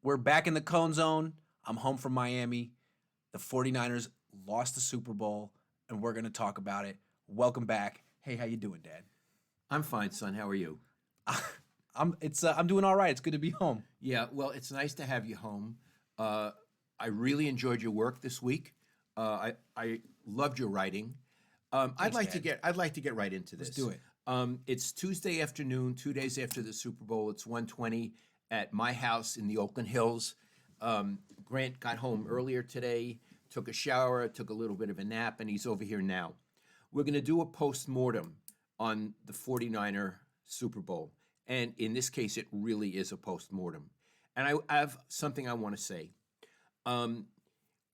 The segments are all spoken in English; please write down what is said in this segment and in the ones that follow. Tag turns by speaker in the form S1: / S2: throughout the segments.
S1: We're back in the Cohn Zone. I'm home from Miami. The 49ers lost the Super Bowl, and we're going to talk about it. Welcome back. Hey, how you doing, Dad?
S2: I'm fine, son. How are you?
S1: I'm doing all right. It's good to be home.
S2: Yeah, well, it's nice to have you home. I really enjoyed your work this week. I loved your writing. I'd like to get right into this.
S1: Let's do it.
S2: It's Tuesday afternoon, 2 days after the Super Bowl. It's 1:20 at my house in the Oakland Hills. Grant got home earlier today, took a shower, took a little bit of a nap, and he's over here now. We're going to do a post-mortem on the 49er Super Bowl. And in this case, it really is a post-mortem. And I have something I want to say.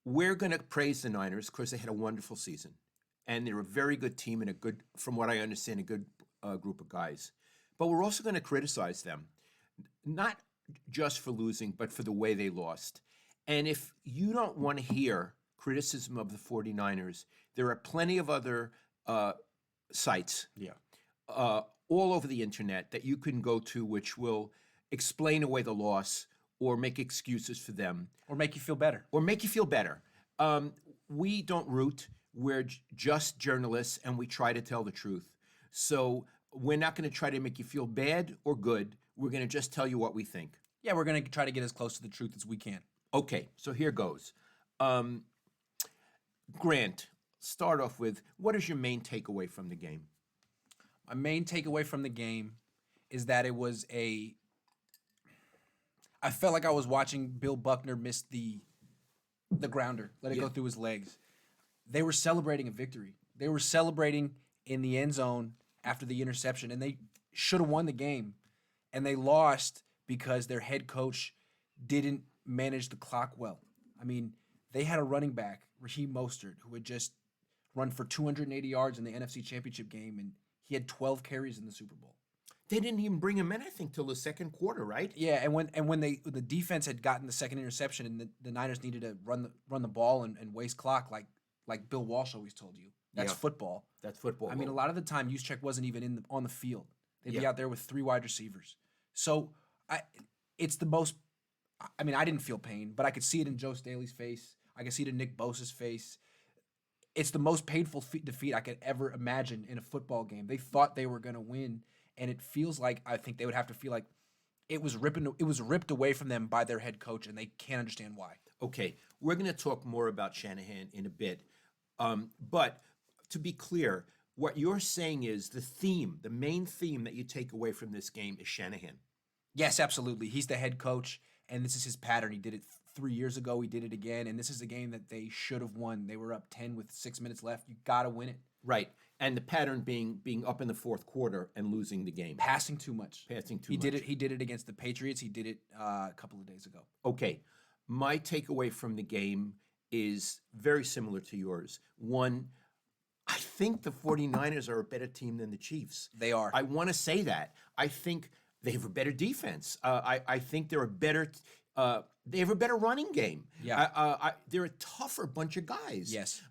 S2: We're going to praise the Niners because they had a wonderful season. And they're a very good team and a good, from what I understand, a good group of guys. But we're also going to criticize them, not just for losing, but for the way they lost. And if you don't want to hear criticism of the 49ers, there are plenty of other sites all over the internet that you can go to which will explain away the loss or make excuses for them.
S1: Or make you feel better.
S2: We don't root. We're just journalists, and we try to tell the truth. So we're not going to try to make you feel bad or good. We're going to just tell you what we think.
S1: Yeah, we're going to try to get as close to the truth as we can.
S2: Okay, so here goes. Grant, start off with, what is your main takeaway from the game?
S1: My main takeaway from the game is that it was I felt like I was watching Bill Buckner miss the grounder, let it go through his legs. They were celebrating a victory. They were celebrating in the end zone after the interception, and they should have won the game. And they lost because their head coach didn't manage the clock well. I mean, they had a running back, Raheem Mostert, who had just run for 280 yards in the NFC Championship game, and he had 12 carries in the Super Bowl.
S2: They didn't even bring him in, I think, till the second quarter, right?
S1: Yeah, and when the defense had gotten the second interception and the Niners needed to run the ball and waste clock like Bill Walsh always told you. That's football.
S2: That's football.
S1: I mean, a lot of the time, Juszczyk wasn't even on the field. They'd be out there with 3 wide receivers. So it's the most. I mean, I didn't feel pain, but I could see it in Joe Staley's face. I could see it in Nick Bosa's face. It's the most painful defeat I could ever imagine in a football game. They thought they were going to win, and it feels like I think they would have to feel like it was ripped away from them by their head coach, and they can't understand why.
S2: Okay, we're going to talk more about Shanahan in a bit. But to be clear, what you're saying is the main theme that you take away from this game is Shanahan.
S1: Yes, absolutely. He's the head coach, and this is his pattern. He did it 3 years ago. He did it again, and this is a game that they should have won. They were up 10 with 6 minutes left. You got to win it.
S2: Right, and the pattern being up in the fourth quarter and losing the game.
S1: Passing too much.
S2: He
S1: did it against the Patriots. He did it a couple of days ago.
S2: Okay, my takeaway from the game is very similar to yours. One, I think the 49ers are a better team than the Chiefs.
S1: They are.
S2: I want to say that. I think they have a better defense. I think they have a better running game.
S1: Yeah.
S2: They're a tougher bunch of guys.
S1: Yes.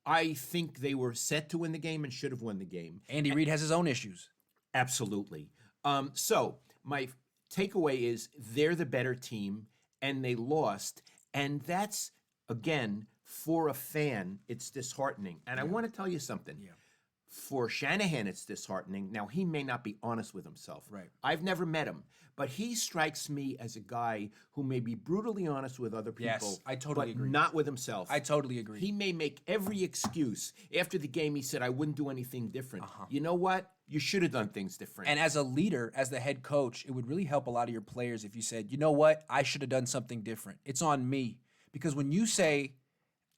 S2: I think they were set to win the game and should have won the game.
S1: Andy Reid has his own issues.
S2: Absolutely. So my takeaway is they're the better team and they lost. And that's, again, for a fan, it's disheartening. And I want to tell you something.
S1: Yeah.
S2: For Shanahan, it's disheartening. Now, he may not be honest with himself.
S1: Right.
S2: I've never met him. But he strikes me as a guy who may be brutally honest with other people.
S1: Yes, I totally agree.
S2: Not with himself.
S1: I totally agree.
S2: He may make every excuse. After the game, he said, I wouldn't do anything different. You know what? You should have done things different.
S1: And as a leader, as the head coach, it would really help a lot of your players if you said, you know what? I should have done something different. It's on me. Because when you say,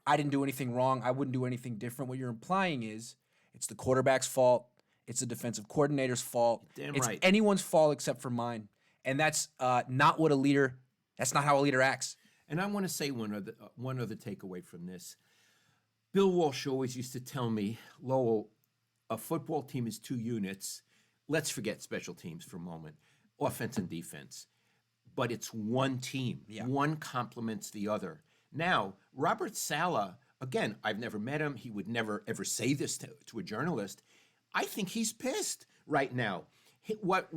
S1: I didn't do anything wrong, I wouldn't do anything different, what you're implying is it's the quarterback's fault. It's the defensive coordinator's fault.
S2: Damn
S1: it's
S2: right.
S1: anyone's fault except for mine. And that's not what that's not how a leader acts.
S2: And I want to say one other takeaway from this. Bill Walsh always used to tell me, Lowell, a football team is 2 units. Let's forget special teams for a moment, offense and defense. But it's one team.
S1: Yeah.
S2: One complements the other. Now, Robert Saleh, again, I've never met him. He would never, ever say this to a journalist. I think he's pissed right now. What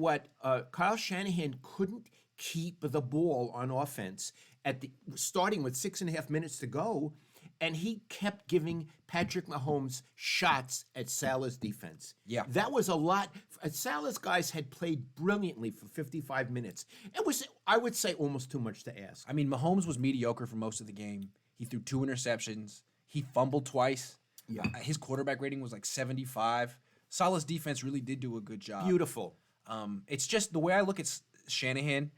S2: Kyle Shanahan couldn't keep the ball on offense starting with 6.5 minutes to go, and he kept giving Patrick Mahomes shots at Saleh's defense.
S1: Yeah.
S2: That was a lot. Saleh's guys had played brilliantly for 55 minutes. It was, I would say, almost too much to ask.
S1: I mean, Mahomes was mediocre for most of the game. He threw 2 interceptions. He fumbled twice.
S2: Yeah.
S1: His quarterback rating was like 75. Saleh's defense really did do a good job.
S2: Beautiful.
S1: It's just the way I look at Shanahan,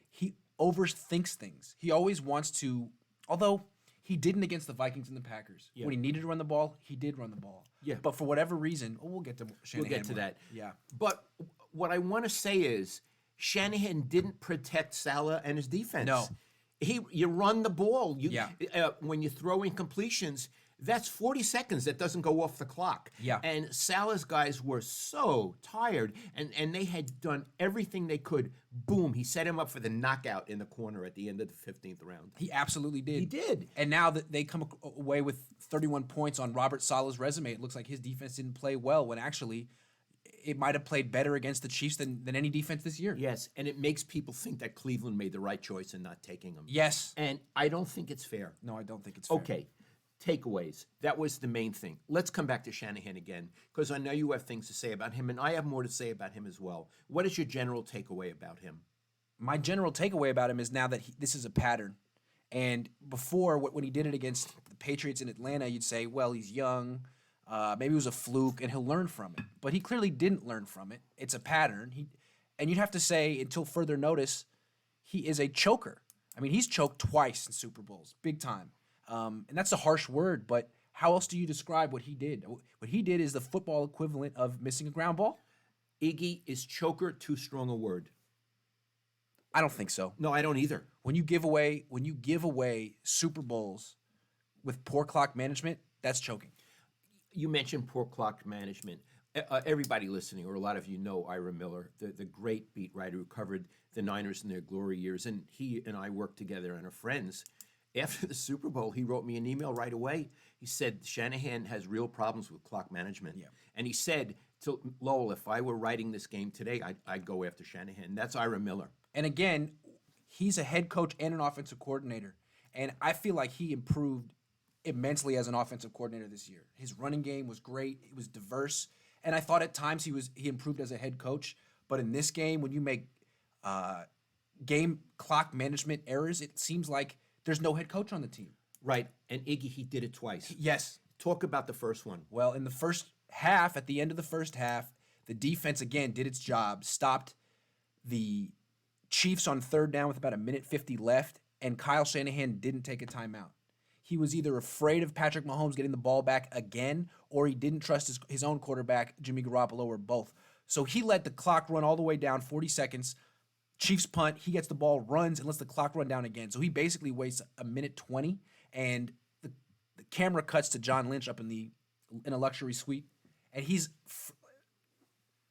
S1: he overthinks things. He always wants to, although he didn't against the Vikings and the Packers.
S2: Yeah.
S1: When he needed to run the ball, he did run the ball.
S2: Yeah.
S1: But for whatever reason, we'll get to Shanahan.
S2: We'll get to
S1: more.
S2: that.
S1: Yeah.
S2: But what I want to say is Shanahan didn't protect Saleh and his defense.
S1: No.
S2: You run the ball.
S1: Yeah.
S2: When you throw in completions, that's 40 seconds that doesn't go off the clock.
S1: Yeah.
S2: And Saleh's guys were so tired, and they had done everything they could. Boom, he set him up for the knockout in the corner at the end of the 15th round.
S1: He absolutely did.
S2: He did.
S1: And now that they come away with 31 points on Robert Saleh's resume, it looks like his defense didn't play well when actually it might have played better against the Chiefs than any defense this year.
S2: Yes, and it makes people think that Cleveland made the right choice in not taking him.
S1: Yes.
S2: And I don't think it's fair.
S1: No, I don't think it's fair.
S2: Okay, takeaways. That was the main thing. Let's come back to Shanahan again, because I know you have things to say about him, and I have more to say about him as well. What is your general takeaway about him?
S1: My general takeaway about him is now that this is a pattern. And before, when he did it against the Patriots in Atlanta, you'd say, well, he's young. Maybe it was a fluke, and he'll learn from it. But he clearly didn't learn from it. It's a pattern. And you'd have to say, until further notice, he is a choker. I mean, he's choked twice in Super Bowls, big time. And that's a harsh word, but how else do you describe what he did? What he did is the football equivalent of missing a ground ball.
S2: Iggy, is choker too strong a word?
S1: I don't think so.
S2: No, I don't either.
S1: When you give away Super Bowls with poor clock management, that's choking.
S2: You mentioned poor clock management. Everybody listening, or a lot of you know Ira Miller, the great beat writer who covered the Niners in their glory years, and he and I worked together and are friends. After the Super Bowl, he wrote me an email right away. He said, Shanahan has real problems with clock management.
S1: Yeah.
S2: And he said to Lowell, if I were writing this game today, I'd go after Shanahan. That's Ira Miller.
S1: And again, he's a head coach and an offensive coordinator. And I feel like he improved immensely as an offensive coordinator this year. His running game was great. It was diverse. And I thought at times he improved as a head coach. But in this game, when you make game clock management errors, it seems like there's no head coach on the team.
S2: Right. And Iggy, he did it twice.
S1: Yes.
S2: Talk about the first one.
S1: Well, in the first half, at the end of the first half, the defense again did its job, stopped the Chiefs on third down with about 1:50 left, and Kyle Shanahan didn't take a timeout. He was either afraid of Patrick Mahomes getting the ball back again, or he didn't trust his own quarterback, Jimmy Garoppolo, or both. So he let the clock run all the way down, 40 seconds. Chiefs punt, he gets the ball, runs, and lets the clock run down again. So he basically wastes 1:20, and the camera cuts to John Lynch up in a luxury suite, and he's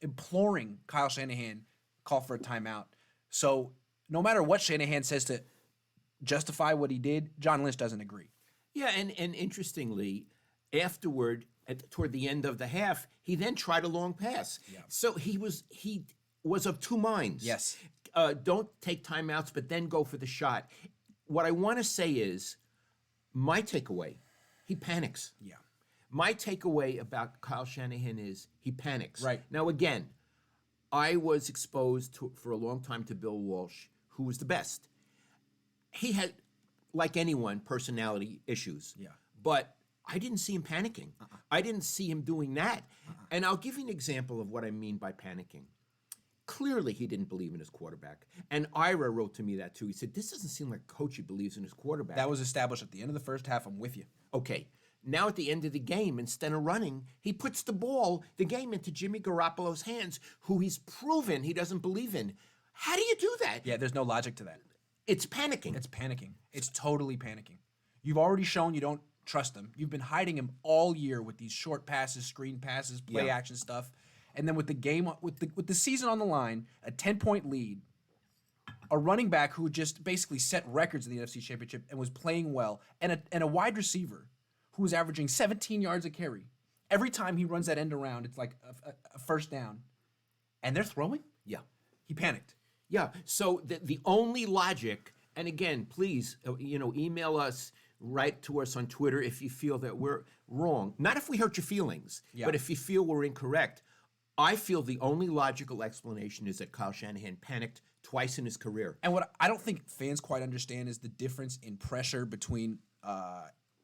S1: imploring Kyle Shanahan call for a timeout. So no matter what Shanahan says to justify what he did, John Lynch doesn't agree.
S2: Yeah, and interestingly, afterward, toward the end of the half, he then tried a long pass.
S1: Yeah.
S2: So he was of two minds.
S1: Yes.
S2: Don't take timeouts, but then go for the shot. What I want to say is, my takeaway, he panics.
S1: Yeah.
S2: My takeaway about Kyle Shanahan is he panics.
S1: Right.
S2: Now, again, I was exposed for a long time to Bill Walsh, who was the best. He had, like anyone, personality issues.
S1: Yeah.
S2: But I didn't see him panicking. I didn't see him doing that. And I'll give you an example of what I mean by panicking. Clearly, he didn't believe in his quarterback. And Ira wrote to me that too. He said, this doesn't seem like a coach who believes in his quarterback.
S1: That was established at the end of the first half. I'm with you.
S2: Okay. Now at the end of the game, instead of running, he puts the game into Jimmy Garoppolo's hands, who he's proven he doesn't believe in. How do you do that?
S1: Yeah, there's no logic to that.
S2: It's panicking.
S1: It's panicking. It's totally panicking. You've already shown you don't trust him. You've been hiding him all year with these short passes, screen passes, play action stuff. And then with the game, with the season on the line, a 10-point lead, a running back who just basically set records in the NFC Championship and was playing well, and a wide receiver who was averaging 17 yards a carry. Every time he runs that end around, it's like a first down. And they're throwing?
S2: Yeah.
S1: He panicked.
S2: Yeah. So the only logic, and again, please, email us, write to us on Twitter if you feel that we're wrong. Not if we hurt your feelings,
S1: Yeah.
S2: but if you feel we're incorrect. I feel the only logical explanation is that Kyle Shanahan panicked twice in his career.
S1: And what I don't think fans quite understand is the difference in pressure between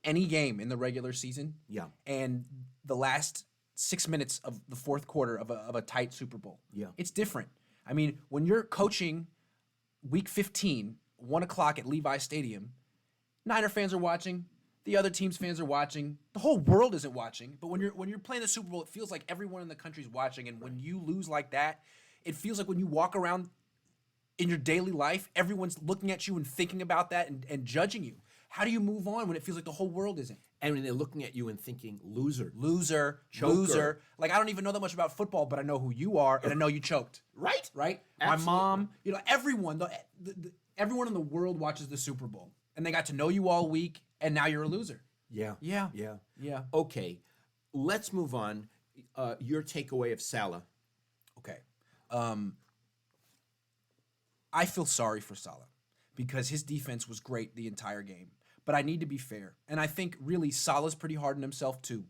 S1: any game in the regular season
S2: Yeah.
S1: and the last 6 minutes of the fourth quarter of a tight Super Bowl.
S2: Yeah.
S1: It's different. I mean, when you're coaching week 15, 1 o'clock at Levi Stadium, Niner fans are watching. The other team's fans are watching. The whole world isn't watching. But when you're playing the Super Bowl, it feels like everyone in the country's watching. And when you lose like that, it feels like when you walk around in your daily life, everyone's looking at you and thinking about that and judging you. How do you move on when it feels like the whole world isn't?
S2: And when they're looking at you and thinking, loser.
S1: Choker. Loser. Like, I don't even know that much about football, but I know who you are, and I know you choked.
S2: Right?
S1: Right?
S2: Absolutely.
S1: My mom, everyone, everyone in the world watches the Super Bowl. And they got to know you all week, and now you're a loser.
S2: Yeah.
S1: Yeah.
S2: Yeah.
S1: Yeah.
S2: Okay. Let's move on. Your takeaway of Saleh.
S1: Okay. I feel sorry for Saleh because his defense was great the entire game. But I need to be fair. And I think really Saleh's pretty hard on himself too.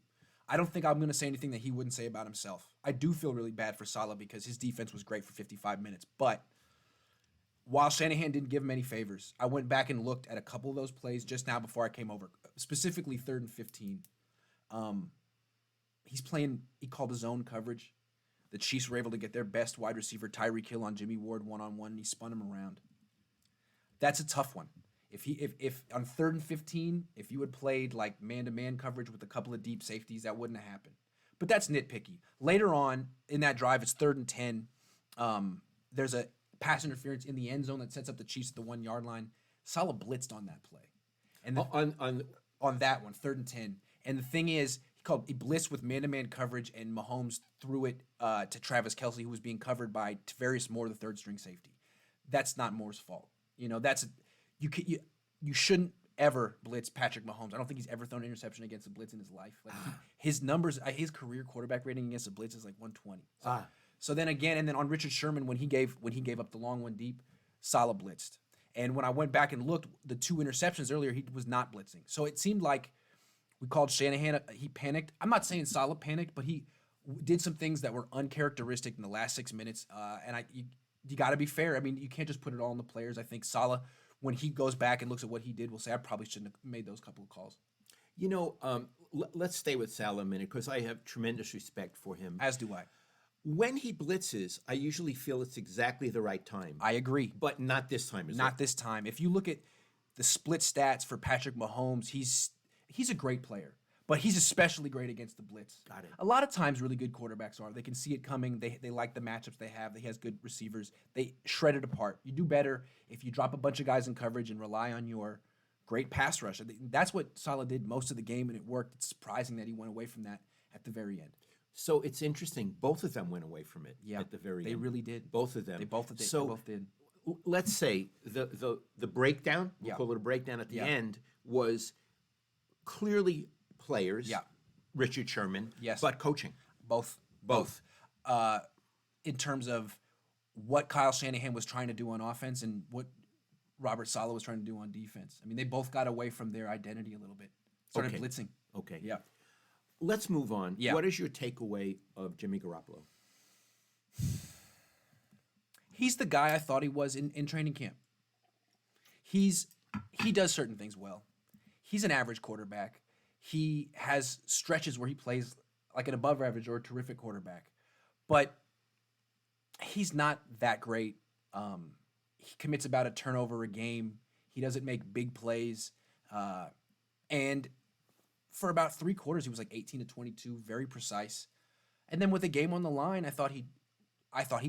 S1: I don't think I'm going to say anything that he wouldn't say about himself. I do feel really bad for Saleh because his defense was great for 55 minutes. But while Shanahan didn't give him any favors, I went back and looked at a couple of those plays just now before I came over, specifically 3rd and 15. He called a zone coverage. The Chiefs were able to get their best wide receiver, Tyreek Hill, on Jimmy Ward one-on-one, and he spun him around. That's a tough one. If on 3rd and 15, if you had played like man-to-man coverage with a couple of deep safeties, that wouldn't have happened. But that's nitpicky. Later on in that drive, it's 3rd and 10. There's a pass interference in the end zone that sets up the Chiefs at the 1 yard line. Saleh blitzed on that play. And on that one, 3rd and 10. And the thing is, he blitzed with man-to-man coverage, and Mahomes threw it to Travis Kelce, who was being covered by Tavarius Moore, the 3rd string safety. That's not Moore's fault. You shouldn't ever blitz Patrick Mahomes. I don't think he's ever thrown an interception against a blitz in his life. Like his numbers, his career quarterback rating against a blitz is like 120. So then again, and then on Richard Sherman, when he gave up the long one deep, Saleh blitzed. And when I went back and looked, the 2 interceptions earlier, he was not blitzing. So it seemed like we called Shanahan, he panicked. I'm not saying Saleh panicked, but he did some things that were uncharacteristic in the last 6 minutes. And you got to be fair. I mean, you can't just put it all on the players. I think Saleh, when he goes back and looks at what he did, will say, I probably shouldn't have made those couple of calls.
S2: Let's stay with Saleh a minute because I have tremendous respect for him.
S1: As do I.
S2: When he blitzes, I usually feel it's exactly the right time.
S1: I agree.
S2: But not this time,
S1: Not this time. If you look at the split stats for Patrick Mahomes, he's a great player. But he's especially great against the blitz.
S2: Got it.
S1: A lot of times really good quarterbacks are. They can see it coming. They like the matchups they have. He has good receivers. They shred it apart. You do better if you drop a bunch of guys in coverage and rely on your great pass rush. That's what Saleh did most of the game, and it worked. It's surprising that he went away from that at the very end.
S2: So it's interesting. Both of them went away from it at the very end.
S1: They really did.
S2: Both of them.
S1: They both did.
S2: So
S1: they both did.
S2: Let's say the breakdown, we'll
S1: Yeah.
S2: call it a breakdown at the
S1: Yeah.
S2: end, was clearly players,
S1: Yeah.
S2: Richard Sherman,
S1: Yes.
S2: but coaching.
S1: Both. In terms of what Kyle Shanahan was trying to do on offense and what Robert Saleh was trying to do on defense. I mean, they both got away from their identity a little bit. Started
S2: Okay.
S1: blitzing.
S2: Okay.
S1: Yeah.
S2: Let's move on.
S1: Yeah.
S2: What is your takeaway of Jimmy Garoppolo?
S1: He's the guy I thought he was in training camp. He does certain things well. He's an average quarterback. He has stretches where he plays like an above average or a terrific quarterback. But he's not that great. He commits about a turnover a game. He doesn't make big plays. And for about 3 quarters, he was like 18 to 22, very precise. And then with the game on the line, I thought he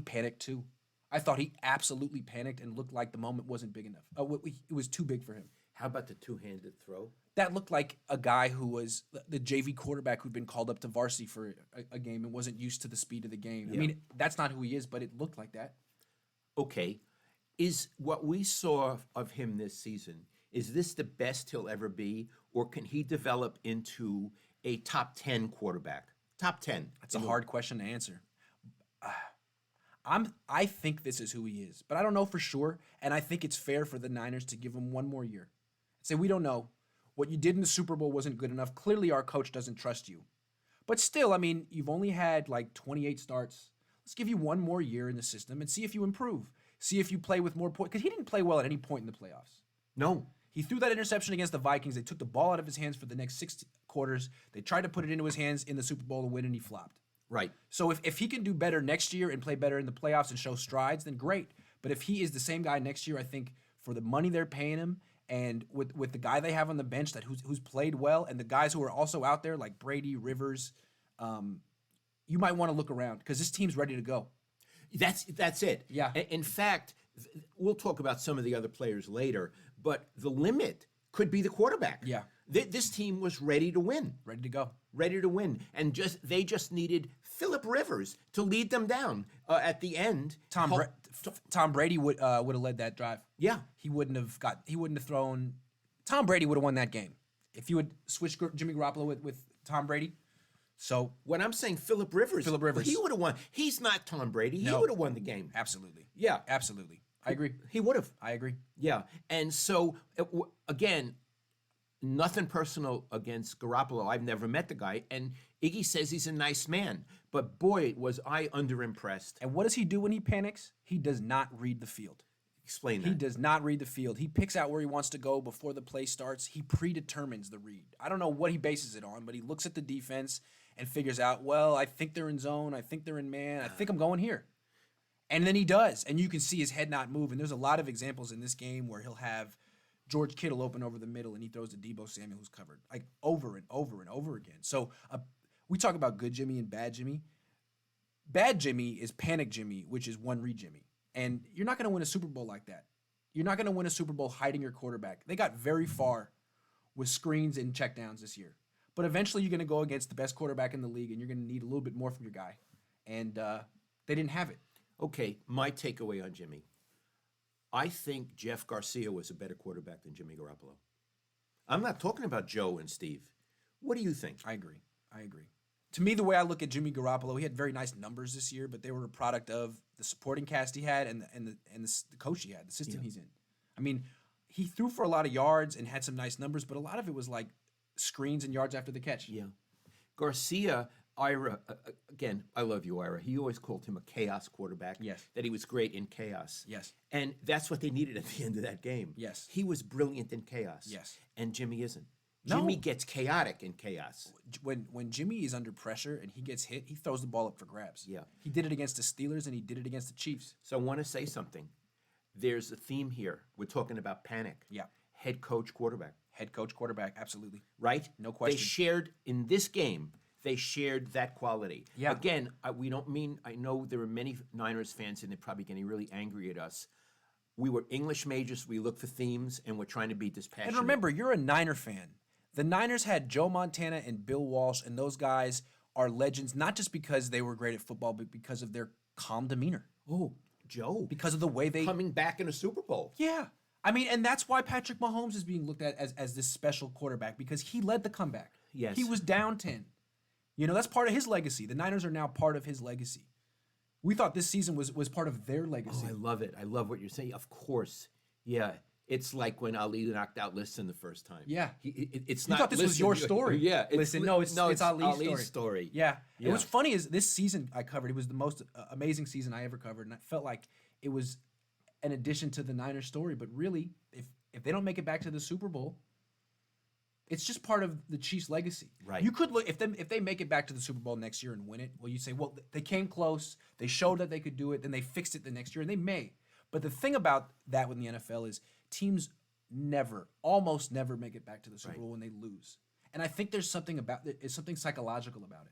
S1: panicked too. I thought he absolutely panicked and looked like the moment wasn't big enough. It was too big for him.
S2: How about the two-handed throw?
S1: That looked like a guy who was the JV quarterback who'd been called up to varsity for a game and wasn't used to the speed of the game.
S2: Yeah.
S1: I mean, that's not who he is, but it looked like that.
S2: Okay. Is what we saw of him this season, is this the best he'll ever be, or can he develop into a top 10 quarterback? Top 10.
S1: That's a hard question to answer. I think this is who he is, but I don't know for sure. And I think it's fair for the Niners to give him one more year. Say, we don't know. What you did in the Super Bowl wasn't good enough. Clearly, our coach doesn't trust you. But still, I mean, you've only had like 28 starts. Let's give you one more year in the system and see if you improve. See if you play with more points. Because he didn't play well at any point in the playoffs.
S2: No.
S1: He threw that interception against the Vikings. They took the ball out of his hands for the next 6 quarters. They tried to put it into his hands in the Super Bowl to win, and he flopped.
S2: Right.
S1: So if he can do better next year and play better in the playoffs and show strides, then great. But if he is the same guy next year, I think for the money they're paying him and with the guy they have on the bench who's played well and the guys who are also out there like Brady, Rivers, you might want to look around because this team's ready to go.
S2: That's it.
S1: Yeah.
S2: In fact, we'll talk about some of the other players later, but the limit could be the quarterback.
S1: Yeah.
S2: This team was ready to win.
S1: Ready to go.
S2: Ready to win. And they just needed Phillip Rivers to lead them down at the end.
S1: Tom Brady would have led that drive.
S2: Yeah.
S1: He wouldn't have thrown. Tom Brady would have won that game if you would switch Jimmy Garoppolo with Tom Brady. So
S2: when I'm saying Phillip Rivers, he would have won. He's not Tom Brady.
S1: No.
S2: He would have won the game.
S1: Absolutely.
S2: Yeah.
S1: Absolutely. I agree.
S2: He would have.
S1: I agree.
S2: Yeah. And so, again, nothing personal against Garoppolo. I've never met the guy. And Iggy says he's a nice man. But boy, was I underimpressed.
S1: And what does he do when he panics? He does not read the field.
S2: Explain that.
S1: He does not read the field. He picks out where he wants to go before the play starts. He predetermines the read. I don't know what he bases it on, but he looks at the defense and figures out, well, I think they're in zone. I think they're in man. I think I'm going here. And then he does. And you can see his head not move. And there's a lot of examples in this game where he'll have George Kittle open over the middle and he throws to Deebo Samuel who's covered, like over and over and over again. So we talk about good Jimmy and bad Jimmy. Bad Jimmy is panic Jimmy, which is one read Jimmy. And you're not going to win a Super Bowl like that. You're not going to win a Super Bowl hiding your quarterback. They got very far with screens and checkdowns this year. But eventually you're going to go against the best quarterback in the league, and you're going to need a little bit more from your guy. And they didn't have it.
S2: Okay, my takeaway on Jimmy. I think Jeff Garcia was a better quarterback than Jimmy Garoppolo. I'm not talking about Joe and Steve. What do you think?
S1: I agree. To me, the way I look at Jimmy Garoppolo, he had very nice numbers this year, but they were a product of the supporting cast he had and the coach he had, the system he's in. I mean, he threw for a lot of yards and had some nice numbers, but a lot of it was like screens and yards after the catch.
S2: Yeah. Garcia, Ira, again, I love you, Ira. He always called him a chaos quarterback.
S1: Yes.
S2: That he was great in chaos.
S1: Yes.
S2: And that's what they needed at the end of that game.
S1: Yes.
S2: He was brilliant in chaos.
S1: Yes.
S2: And Jimmy isn't.
S1: No.
S2: Jimmy gets chaotic in chaos.
S1: When Jimmy is under pressure and he gets hit, he throws the ball up for grabs.
S2: Yeah.
S1: He did it against the Steelers and he did it against the Chiefs.
S2: So I want to say something. There's a theme here. We're talking about panic.
S1: Yeah.
S2: Head coach, quarterback.
S1: Head coach, quarterback, absolutely.
S2: Right?
S1: No question.
S2: They shared, in this game, they shared that quality.
S1: Yeah.
S2: Again, we don't mean, I know there are many Niners fans and they're probably getting really angry at us. We were English majors. We look for themes and we're trying to be dispassionate.
S1: And remember, you're a Niner fan. The Niners had Joe Montana and Bill Walsh, and those guys are legends, not just because they were great at football, but because of their calm demeanor.
S2: Oh, Joe.
S1: Because of the way they...
S2: Coming back in a Super Bowl.
S1: Yeah. I mean, and that's why Patrick Mahomes is being looked at as this special quarterback, because he led the comeback.
S2: Yes.
S1: He was down 10. You know, that's part of his legacy. The Niners are now part of his legacy. We thought this season was part of their legacy.
S2: Oh, I love it. I love what you're saying. Of course. Yeah. It's like when Ali knocked out Liston the first time.
S1: Yeah.
S2: It's
S1: You
S2: not
S1: thought this was your story.
S2: Yeah.
S1: Listen, it's Ali's
S2: story.
S1: Yeah.
S2: Yeah.
S1: And what's funny is this season I covered, it was the most amazing season I ever covered, and I felt like it was an addition to the Niners story. But really, if they don't make it back to the Super Bowl, it's just part of the Chiefs' legacy.
S2: Right.
S1: You could look if they make it back to the Super Bowl next year and win it. Well, you say, well, they came close. They showed that they could do it. Then they fixed it the next year, and they may. But the thing about that with the NFL is teams almost never make it back to the Super Bowl when they lose. And I think there's something about it. It's something psychological about it.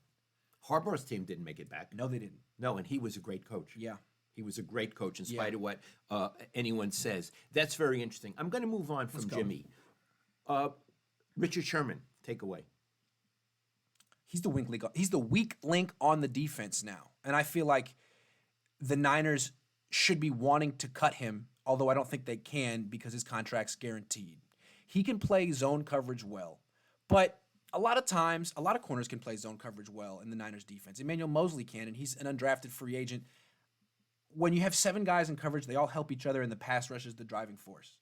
S2: Harbaugh's team didn't make it back.
S1: No, they didn't.
S2: No, and he was a great coach.
S1: Yeah.
S2: He was a great coach in spite of what anyone says. That's very interesting. I'm going to move on from Jimmy. Richard Sherman, take away.
S1: He's the weak link on the defense now. And I feel like the Niners should be wanting to cut him, although I don't think they can because his contract's guaranteed. He can play zone coverage well, but a lot of times, a lot of corners can play zone coverage well in the Niners defense. Emmanuel Mosley can, and he's an undrafted free agent. when you have 7 guys in coverage, they all help each other, and the pass rush is the driving force.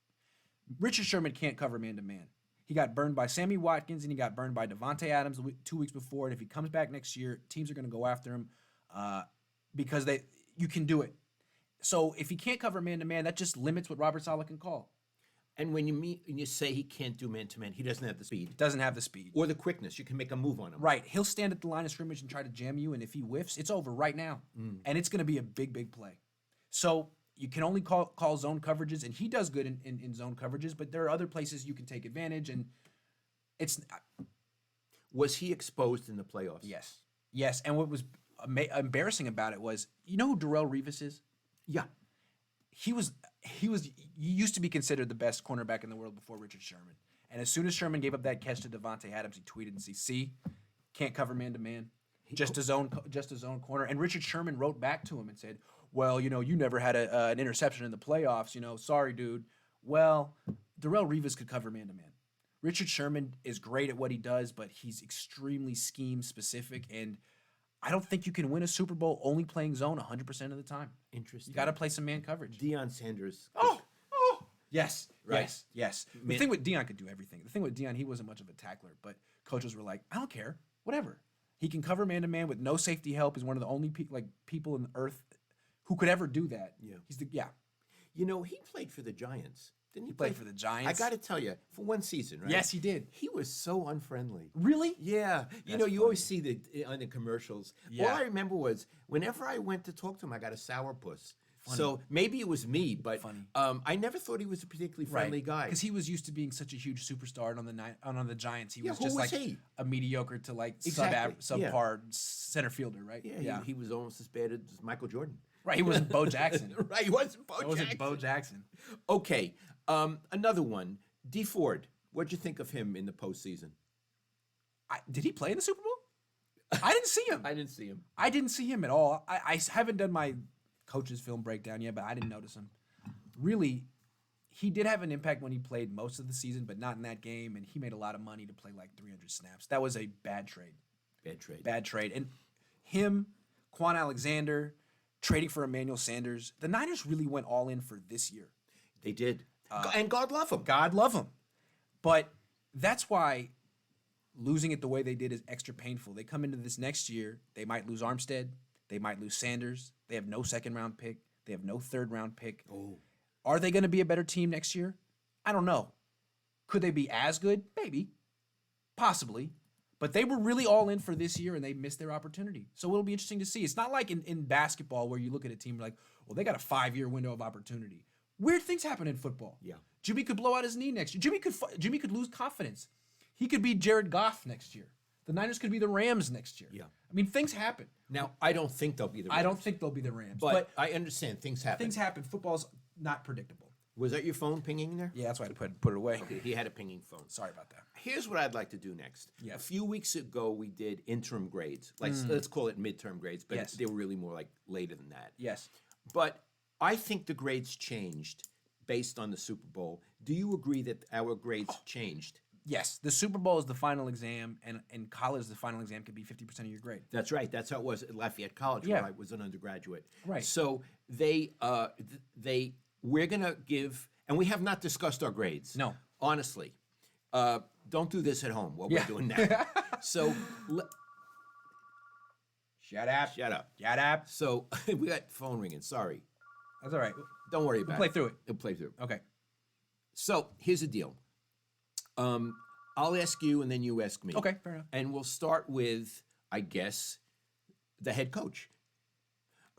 S1: Richard Sherman can't cover man-to-man. He got burned by Sammy Watkins, and he got burned by Devontae Adams 2 weeks before. And if he comes back next year, teams are going to go after him because you can do it. So if he can't cover man-to-man, that just limits what Robert Saleh can call.
S2: And when you say he can't do man-to-man, he doesn't have the speed.
S1: Doesn't have the speed.
S2: Or the quickness. You can make a move on him.
S1: Right. He'll stand at the line of scrimmage and try to jam you, and if he whiffs, it's over right now. And it's going to be a big, big play. So you can only call zone coverages, and he does good in zone coverages, but there are other places you can take advantage, and it's...
S2: Was he exposed in the playoffs?
S1: Yes. Yes, and what was embarrassing about it was, you know who Darrelle Revis is?
S2: Yeah.
S1: He used to be considered the best cornerback in the world before Richard Sherman. And as soon as Sherman gave up that catch to Devontae Adams, he tweeted and said, "See, can't cover man-to-man, just a zone corner." And Richard Sherman wrote back to him and said, "Well, you never had an interception in the playoffs. Sorry, dude." Well, Darrelle Revis could cover man-to-man. Richard Sherman is great at what he does, but he's extremely scheme-specific, and I don't think you can win a Super Bowl only playing zone 100% of the time.
S2: Interesting.
S1: You got to play some man coverage.
S2: Deion Sanders.
S1: Yes,
S2: Right.
S1: yes. The thing with Deion could do everything. The thing with Deion, he wasn't much of a tackler, but coaches were like, "I don't care, whatever." He can cover man-to-man with no safety help. He's one of the only people on the earth who could ever do that.
S2: Yeah. He played for the Giants. Didn't he
S1: Played for the Giants.
S2: I got to tell you, for one season, right?
S1: Yes, he did.
S2: He was so unfriendly.
S1: Really?
S2: Yeah. You
S1: That's
S2: always see on the commercials.
S1: Yeah.
S2: All I remember was whenever I went to talk to him, I got a sourpuss. So maybe it was me, but I never thought he was a particularly friendly guy.
S1: Because he was used to being such a huge superstar, and on the Giants, he was
S2: who
S1: just
S2: was
S1: like
S2: he?
S1: a mediocre to
S2: Exactly.
S1: subpar center fielder, right?
S2: Yeah, he was almost as bad as Michael Jordan.
S1: Right, he wasn't Bo Jackson.
S2: Right, he wasn't Bo Jackson.
S1: wasn't Bo Jackson.
S2: Okay, another one. D. Ford. What'd you think of him in the postseason?
S1: Did he play in the Super Bowl? I didn't see him.
S2: I didn't see him.
S1: I didn't see him at all. I haven't done my coach's film breakdown yet, but I didn't notice him. Really, he did have an impact when he played most of the season, but not in that game, and he made a lot of money to play like 300 snaps. That was a bad trade. Bad trade. And him, Quan Alexander, trading for Emmanuel Sanders, the Niners really went all in for this year.
S2: They did. And God love him.
S1: God love him. But that's why losing it the way they did is extra painful. They come into this next year, they might lose Armstead, they might lose Sanders, they have no second-round pick, they have no third-round pick.
S2: Oh.
S1: Are they going to be a better team next year? I don't know. Could they be as good? Maybe. Possibly. But they were really all in for this year, and they missed their opportunity. So it'll be interesting to see. It's not like in basketball where you look at a team like, well, they got a 5-year window of opportunity. Weird things happen in football.
S2: Yeah.
S1: Jimmy could blow out his knee next year. Jimmy could lose confidence. He could be Jared Goff next year. The Niners could be the Rams next year.
S2: Yeah.
S1: I mean, things happen.
S2: Now, I don't think they'll be the Rams.
S1: I don't think they'll be the Rams.
S2: But I understand things happen.
S1: Things happen. Football's not predictable.
S2: Was that your phone pinging there?
S1: Yeah, that's why I had to put it away.
S2: Okay, he had a pinging phone.
S1: Sorry about that.
S2: Here's what I'd like to do next.
S1: Yeah.
S2: A few weeks ago, we did interim grades. Let's call it midterm grades, but
S1: Yes.
S2: they were really more like later than that.
S1: Yes.
S2: But I think the grades changed based on the Super Bowl. Do you agree that our grades changed?
S1: Yes. The Super Bowl is the final exam, and in college, the final exam could be 50% of your grade.
S2: That's right. That's how it was at Lafayette College
S1: Yeah.
S2: where I was an undergraduate.
S1: Right.
S2: So we're going to give, and we have not discussed our grades.
S1: No.
S2: Honestly. Don't do this at home, what
S1: Yeah.
S2: we're doing now. So,
S1: Shut up.
S2: shut up.
S1: Shut up.
S2: So, we got phone ringing. Sorry.
S1: That's all right.
S2: Don't worry about
S1: play
S2: it.
S1: through it.
S2: We'll play through it.
S1: Okay.
S2: So, here's the deal. I'll ask you, and then you ask me.
S1: Okay, fair enough.
S2: And we'll start with, I guess, the head coach.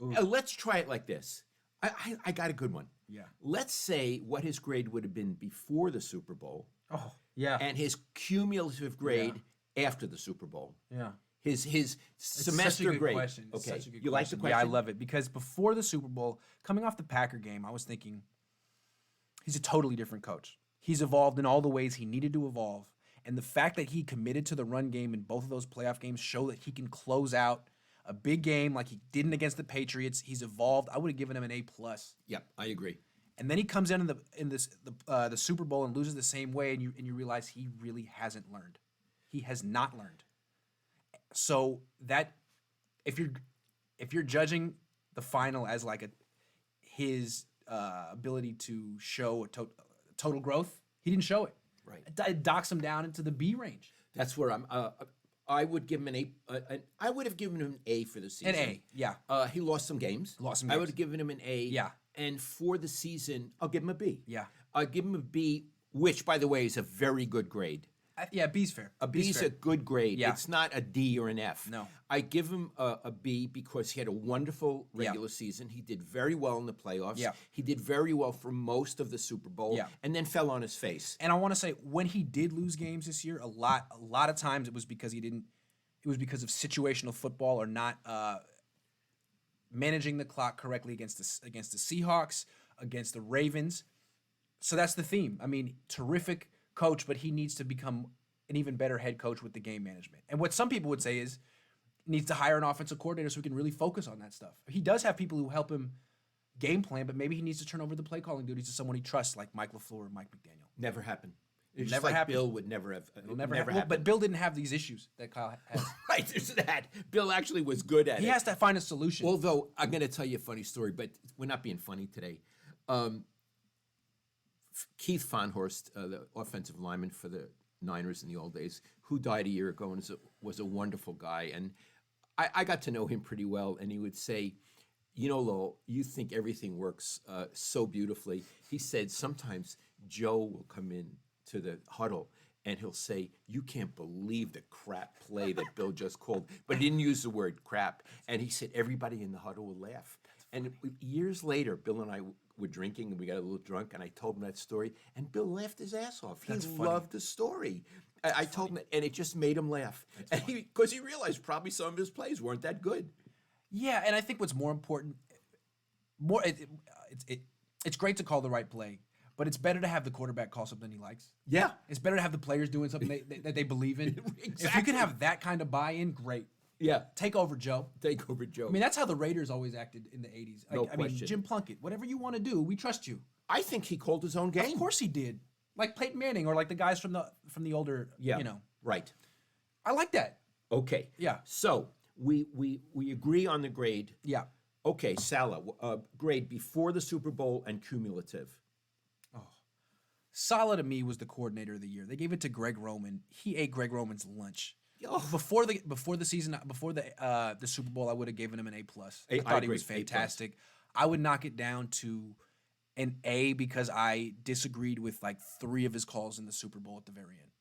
S2: Let's try it like this. I got a good one.
S1: Yeah.
S2: Let's say what his grade would have been before the Super Bowl
S1: Oh, yeah.
S2: and his cumulative grade after the Super Bowl.
S1: Yeah.
S2: His
S1: It's
S2: semester
S1: such a good
S2: grade.
S1: question. It's
S2: Okay.
S1: such a good
S2: You like the
S1: question.
S2: question?
S1: Yeah, I love it because before the Super Bowl, coming off the Packer game, I was thinking he's a totally different coach. He's evolved in all the ways he needed to evolve. And the fact that he committed to the run game in both of those playoff games show that he can close out a big game like he didn't against the Patriots. He's evolved. I would have given him an A+.
S2: Yep, I agree.
S1: And then he comes in the Super Bowl and loses the same way, and you realize he really hasn't learned. He has not learned. So that if you're judging the final as like his ability to show total growth. He didn't show it.
S2: Right.
S1: It docks him down into the B range.
S2: That's where I'm. I would give him an A. I would have given him an A for the season.
S1: An A, yeah.
S2: He lost some games.
S1: Lost some
S2: I
S1: games.
S2: would have given him an A.
S1: Yeah.
S2: And for the season, I'll give him a B.
S1: Yeah.
S2: I'll give him a B, which, by the way, is a very good grade.
S1: Yeah, B's fair.
S2: A B's a good grade.
S1: Yeah.
S2: It's not a D or an F.
S1: No.
S2: I give him a B because he had a wonderful regular season. He did very well in the playoffs.
S1: Yeah.
S2: He did very well for most of the Super Bowl.
S1: Yeah.
S2: And then fell on his face.
S1: And I want to say when he did lose games this year, a lot of times it was because he didn't. It was because of situational football or not managing the clock correctly against the Seahawks, against the Ravens. So that's the theme. I mean, terrific coach, but he needs to become an even better head coach with the game management. And what some people would say is needs to hire an offensive coordinator so he can really focus on that stuff. He does have people who help him game plan, but maybe he needs to turn over the play calling duties to someone he trusts, like Mike LaFleur or Mike McDaniel.
S2: Never happened. It's
S1: Never
S2: just like
S1: happened.
S2: Bill would never have.
S1: It'll never happen. Well, but Bill didn't have these issues that Kyle has.
S2: Right, there's that. Bill actually was good at it.
S1: He has to find a solution.
S2: Although, I'm going to tell you a funny story, but we're not being funny today. Keith Fonhorst, the offensive lineman for the Niners in the old days, who died a year ago and was a wonderful guy. And I got to know him pretty well, and he would say, you know, Lowell, you think everything works so beautifully. He said sometimes Joe will come in to the huddle and he'll say, you can't believe the crap play that Bill just called. But he didn't use the word crap. And he said everybody in the huddle will laugh. And years later, Bill and I were drinking and we got a little drunk, and I told him that story, and Bill laughed his ass off. He loved the story. I told him, and it just made him laugh. Because he realized probably some of his plays weren't that good.
S1: Yeah, and I think what's more important, it's great to call the right play, but it's better to have the quarterback call something he likes.
S2: Yeah.
S1: It's better to have the players doing something that they believe in.
S2: Exactly.
S1: If you can have that kind of buy-in, great.
S2: Yeah.
S1: Take over, Joe.
S2: Take over, Joe.
S1: I mean, that's how the Raiders always acted in the 80s.
S2: No
S1: I mean,
S2: question.
S1: Jim Plunkett, whatever you want to do, we trust you.
S2: I think he called his own game.
S1: Of course he did. Like Peyton Manning or like the guys from the older,
S2: Yeah.
S1: you know.
S2: Right.
S1: I like that.
S2: Okay.
S1: Yeah.
S2: So we agree on the grade.
S1: Yeah.
S2: Okay, Saleh, grade before the Super Bowl and cumulative.
S1: Saleh to me was the coordinator of the year. They gave it to Greg Roman. He ate Greg Roman's lunch.
S2: Oh.
S1: Before the season, before the Super Bowl, I would have given him an A+. I thought he
S2: agree.
S1: was fantastic. I would knock it down to an A because I disagreed with like 3 of his calls in the Super Bowl at the very end.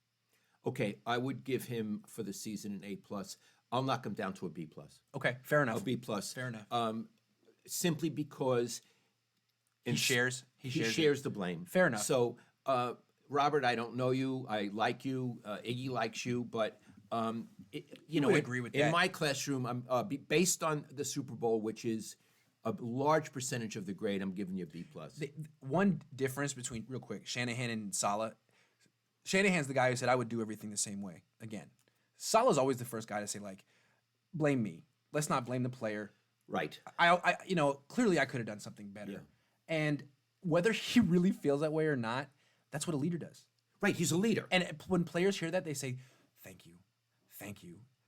S2: Okay, I would give him for the season an A+. I'll knock him down to a B+.
S1: Okay, fair enough.
S2: A B+.
S1: Fair enough.
S2: Simply because
S1: He shares
S2: the blame.
S1: Fair enough.
S2: So, Robert, I don't know you. I like you. Iggy likes you, but you know,
S1: would agree with
S2: in
S1: that.
S2: my classroom, I'm based on the Super Bowl, which is a large percentage of the grade. I'm giving you a B+.
S1: One difference between, real quick, Shanahan and Saleh. Shanahan's the guy who said, I would do everything the same way. Again, Saleh's always the first guy to say, like, blame me. Let's not blame the player.
S2: Right.
S1: I clearly I could have done something better.
S2: Yeah.
S1: And whether he really feels that way or not, that's what a leader does.
S2: Right. He's a leader.
S1: And when players hear that, they say, thank you.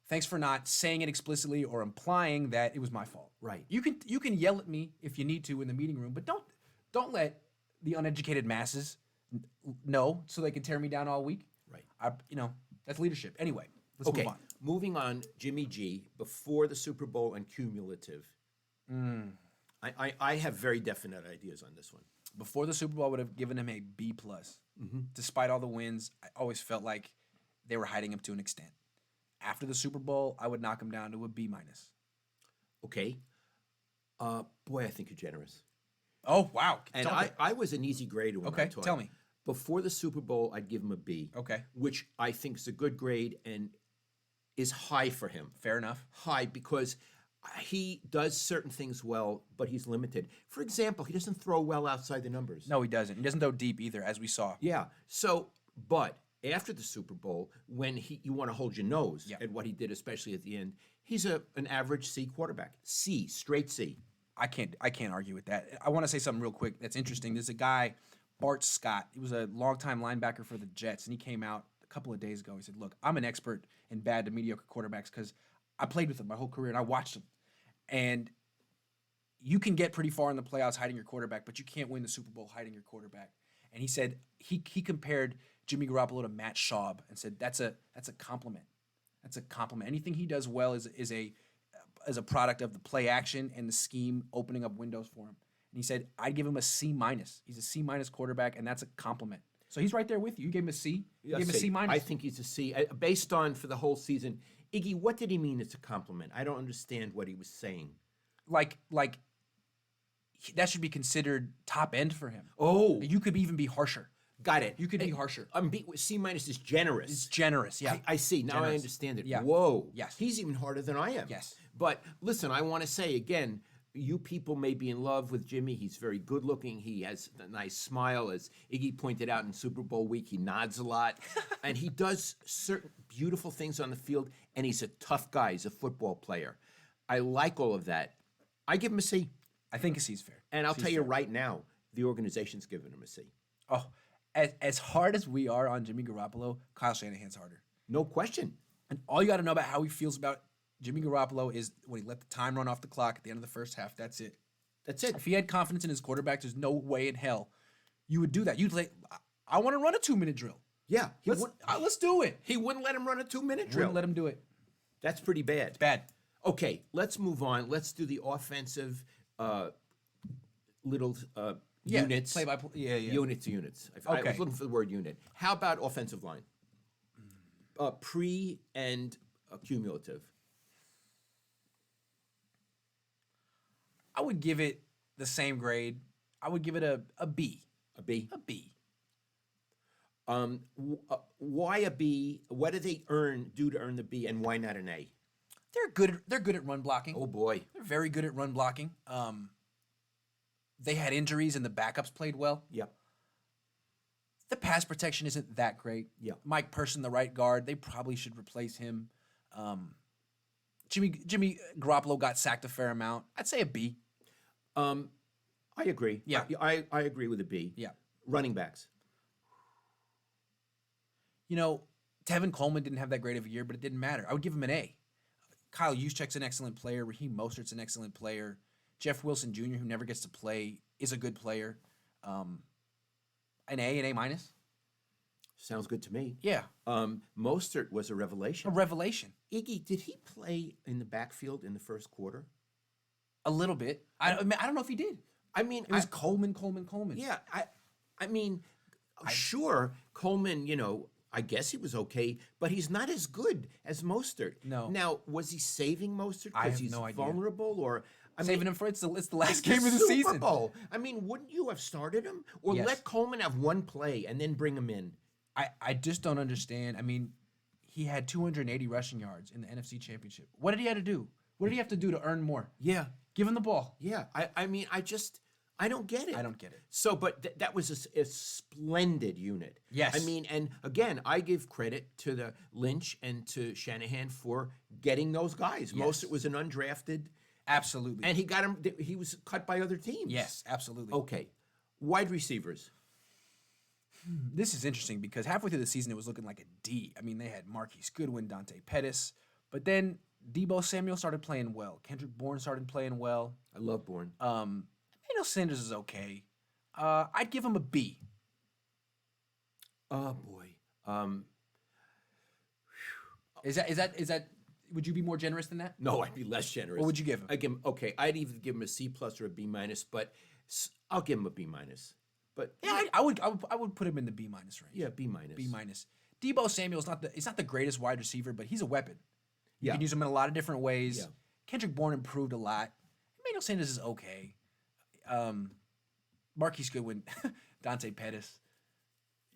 S1: Thanks for not saying it explicitly or implying that it was my fault.
S2: Right.
S1: You can yell at me if you need to in the meeting room, but don't let the uneducated masses know so they can tear me down all week.
S2: Right.
S1: That's leadership. Anyway, let's
S2: Okay.
S1: move on.
S2: Moving on, Jimmy G, before the Super Bowl and cumulative. I have very definite ideas on this one.
S1: Before the Super Bowl, I would have given him a B+. Despite all the wins, I always felt like they were hiding him to an extent. After the Super Bowl, I would knock him down to a B-.
S2: Okay. Boy, I think you're generous.
S1: Oh, wow.
S2: And I was an easy grader when I
S1: Okay,
S2: taught.
S1: tell me.
S2: Before the Super Bowl, I'd give him a B.
S1: Okay.
S2: Which I think is a good grade and is high for him.
S1: Fair enough.
S2: High because he does certain things well, but he's limited. For example, he doesn't throw well outside the numbers.
S1: No, he doesn't. He doesn't go deep either, as we saw.
S2: Yeah. So, but after the Super Bowl, when you want to hold your nose
S1: Yeah.
S2: at what he did, especially at the end, he's an average C quarterback. C, straight C.
S1: I can't argue with that. I want to say something real quick that's interesting. There's a guy, Bart Scott. He was a longtime linebacker for the Jets, and he came out a couple of days ago. He said, look, I'm an expert in bad to mediocre quarterbacks because I played with them my whole career, and I watched them. And you can get pretty far in the playoffs hiding your quarterback, but you can't win the Super Bowl hiding your quarterback. And he said he compared Jimmy Garoppolo to Matt Schaub and said that's a compliment. That's a compliment. Anything he does well is a product of the play action and the scheme opening up windows for him. And he said I'd give him a C-. He's a C- quarterback, and that's a compliment. So he's right there with you. You gave him a C. You gave him a C-.
S2: I think he's a C. Based on for the whole season. Iggy, what did he mean it's a compliment? I don't understand what he was saying.
S1: Like that should be considered top end for him.
S2: Oh.
S1: You could even be harsher.
S2: Got it.
S1: You could be harsher.
S2: C- is generous.
S1: It's generous, yeah.
S2: I see. Now
S1: Generous.
S2: I understand it.
S1: Yeah.
S2: Whoa.
S1: Yes.
S2: He's even harder than I am.
S1: Yes.
S2: But listen, I want to say again, you people may be in love with Jimmy. He's very good looking. He has a nice smile. As Iggy pointed out in Super Bowl week, he nods a lot. And he does certain beautiful things on the field. And he's a tough guy. He's a football player. I like all of that. I give him a C.
S1: I think a C is fair.
S2: And I'll
S1: C's
S2: tell you
S1: fair.
S2: right now, the organization's giving him a C.
S1: Oh, as hard as we are on Jimmy Garoppolo, Kyle Shanahan's harder.
S2: No question.
S1: And all you got to know about how he feels about Jimmy Garoppolo is when he let the time run off the clock at the end of the first half. That's it.
S2: That's it.
S1: If he had confidence in his quarterback, there's no way in hell you would do that. You'd say, I want to run a 2-minute drill.
S2: Yeah.
S1: Let's do it.
S2: He wouldn't let him run a 2-minute drill.
S1: Wouldn't let him do it.
S2: That's pretty bad.
S1: Bad.
S2: Okay, let's move on. Let's do the offensive little units.
S1: Play by play. Yeah.
S2: Units. I
S1: Okay.
S2: was looking for the word unit. How about offensive line? Pre and cumulative.
S1: I would give it the same grade. I would give it a B.
S2: A B.
S1: A B.
S2: Why a B? What do they do to earn the B, and why not an A?
S1: They're good at run blocking.
S2: Oh boy.
S1: They're very good at run blocking. They had injuries and the backups played well.
S2: Yeah.
S1: The pass protection isn't that great.
S2: Yeah.
S1: Mike Person, the right guard, they probably should replace him. Jimmy Garoppolo got sacked a fair amount. I'd say a B.
S2: I agree.
S1: Yeah.
S2: I agree with a B.
S1: Yeah.
S2: Running backs.
S1: You know, Tevin Coleman didn't have that great of a year, but it didn't matter. I would give him an A. Kyle Juszczyk's an excellent player. Raheem Mostert's an excellent player. Jeff Wilson Jr., who never gets to play, is a good player. An A minus.
S2: Sounds good to me.
S1: Yeah.
S2: Mostert was a revelation.
S1: A revelation.
S2: Iggy, did he play in the backfield in the first quarter?
S1: A little bit. I don't know if he did.
S2: I mean,
S1: It was Coleman.
S2: Yeah, I mean, sure, Coleman, I guess he was okay, but he's not as good as Mostert.
S1: No.
S2: Now, was he saving Mostert
S1: I
S2: because
S1: have
S2: he's
S1: no idea.
S2: vulnerable, or
S1: Saving him for it's the last
S2: it's
S1: game of the
S2: Super
S1: season.
S2: Bowl. I mean, wouldn't you have started him, or
S1: Yes.
S2: let Coleman have one play and then bring him in?
S1: I just don't understand. I mean, he had 280 rushing yards in the NFC Championship. What did he have to do? What did he have to do to earn more?
S2: Yeah,
S1: Give him the ball.
S2: yeah. I mean, I don't get it.
S1: I don't get it.
S2: So, but that was a splendid unit.
S1: Yes.
S2: I mean, and again, I give credit to the Lynch and to Shanahan for getting those guys.
S1: Yes.
S2: Mostert was an undrafted,
S1: Absolutely.
S2: and he got him. He was cut by other teams.
S1: Yes, absolutely.
S2: Okay. Wide receivers.
S1: This is interesting because halfway through the season, it was looking like a D. I mean, they had Marquise Goodwin, Dante Pettis, but then Deebo Samuel started playing well. Kendrick Bourne started playing well.
S2: I love Bourne.
S1: Emmanuel Sanders is okay. I'd give him a B.
S2: Oh boy.
S1: Is that? Would you be more generous than that?
S2: No, I'd be less generous.
S1: What would you give him?
S2: I'd either give him a C plus or a B minus, but I'll give him a B minus. But
S1: Yeah, I would put him in the B minus range.
S2: yeah, B minus.
S1: B minus. Deebo Samuel's not the greatest wide receiver, but he's a weapon. You
S2: Yeah.
S1: can use him in a lot of different ways.
S2: Yeah.
S1: Kendrick Bourne improved a lot. Emmanuel Sanders is okay. Marquise Goodwin, Dante Pettis.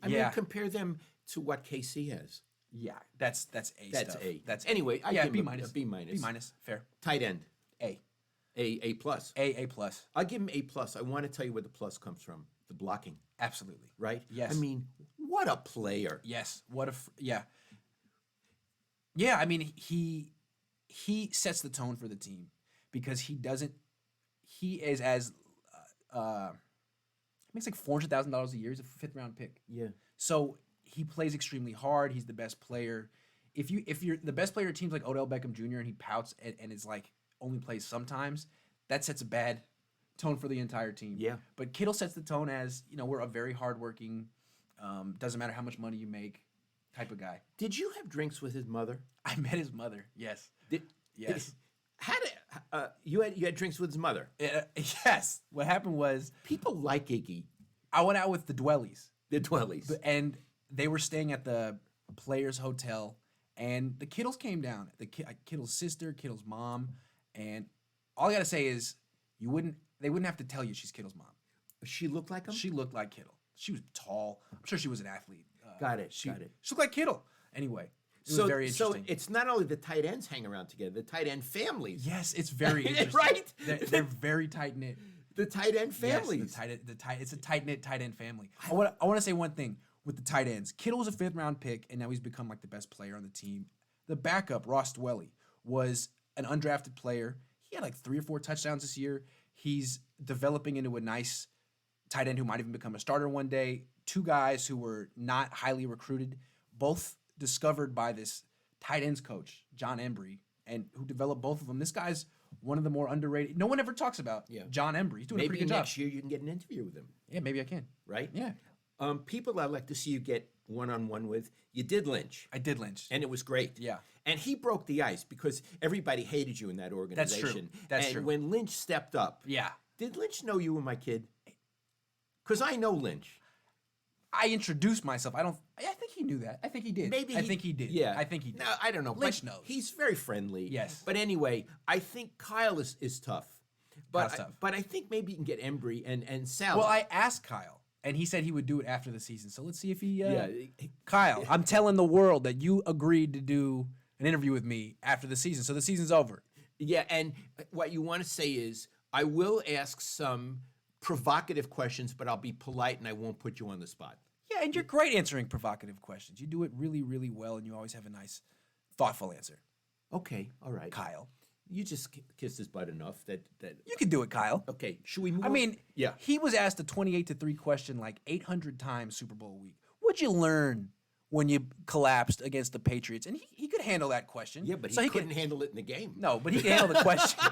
S2: I mean, compare them to what KC has.
S1: Yeah, that's A.
S2: That's
S1: stuff.
S2: A.
S1: That's
S2: Anyway, I
S1: yeah,
S2: give
S1: B
S2: him
S1: minus.
S2: a B minus.
S1: B minus. Fair.
S2: Tight end.
S1: A.
S2: A plus.
S1: A plus.
S2: I'll give him A plus. I want to tell you where the plus comes from. The blocking,
S1: Absolutely.
S2: right?
S1: Yes.
S2: I mean, what a player.
S1: Yes. What if? Yeah. Yeah. I mean, he sets the tone for the team because he doesn't. He is as makes like $400,000 a year. He's a 5th-round pick.
S2: Yeah.
S1: So he plays extremely hard. He's the best player. If you're the best player at teams like Odell Beckham Jr. and he pouts and is like only plays sometimes, that sets a bad tone for the entire team.
S2: Yeah.
S1: But Kittle sets the tone as, we're a very hardworking, doesn't matter how much money you make type of guy.
S2: Did you have drinks with his mother?
S1: I met his mother. Yes. Yes.
S2: How did you had drinks with his mother?
S1: Yes. What happened was
S2: People like Iggy,
S1: I went out with the Dwellies.
S2: the Dwellies.
S1: And they were staying at the Players Hotel, and the Kittles came down. Kittle's sister, Kittle's mom, and all I gotta say is they wouldn't have to tell you she's Kittle's mom.
S2: She looked like him.
S1: She looked like Kittle. She was tall. I'm sure she was an athlete.
S2: Got it.
S1: She
S2: got it.
S1: looked like Kittle. Anyway, it was
S2: So,
S1: very
S2: so
S1: interesting.
S2: it's not only the tight ends hang around together, the tight end families.
S1: Yes, it's very interesting.
S2: Right?
S1: They're very tight knit.
S2: The tight end families.
S1: Yes, it's a tight knit tight end family. I want to say one thing with the tight ends. Kittle was a 5th round pick, and now he's become like the best player on the team. The backup, Ross Dwelly, was an undrafted player. He had like 3 or 4 touchdowns this year. He's developing into a nice tight end who might even become a starter one day. 2 guys who were not highly recruited, both discovered by this tight ends coach, John Embry, and who developed both of them. This guy's one of the more underrated. No one ever talks about John Embry. He's doing a
S2: Maybe
S1: pretty good job.
S2: next year you can get an interview with him,
S1: Yeah, maybe I can.
S2: right?
S1: Yeah.
S2: People I'd like to see you get one-on-one with. You did Lynch,
S1: I did Lynch.
S2: and it was great.
S1: Yeah.
S2: And he broke the ice because everybody hated you in that organization.
S1: That's
S2: and
S1: true.
S2: when Lynch stepped up,
S1: Yeah.
S2: did Lynch know you were my kid? Because I know Lynch.
S1: I introduced myself. I think he knew that. I think he did.
S2: Maybe
S1: I think he did.
S2: Yeah,
S1: I think he did.
S2: No, I don't know.
S1: Lynch
S2: but
S1: knows.
S2: He's very friendly.
S1: Yes.
S2: But anyway, I think Kyle is tough.
S1: Kyle's
S2: But
S1: tough.
S2: but I think maybe you can get Embry and Saleh.
S1: Well, I asked Kyle, and he said he would do it after the season. So let's see if he.
S2: yeah.
S1: Kyle, I'm telling the world that you agreed to do an interview with me after the season. So the season's over.
S2: Yeah, and what you want to say is, I will ask some provocative questions, but I'll be polite and I won't put you on the spot.
S1: Yeah, and you're great answering provocative questions. You do it really, really well, and you always have a nice, thoughtful answer.
S2: Okay, all right.
S1: Kyle,
S2: You just kissed his butt enough that.
S1: you can do it, Kyle.
S2: Okay, should we move?
S1: I
S2: on?
S1: mean,
S2: yeah.
S1: he was asked a 28-3 question like 800 times Super Bowl week. What'd you learn when you collapsed against the Patriots? And he could handle that question.
S2: Yeah, but
S1: so
S2: he couldn't handle it in the game.
S1: No, but he could handle the question.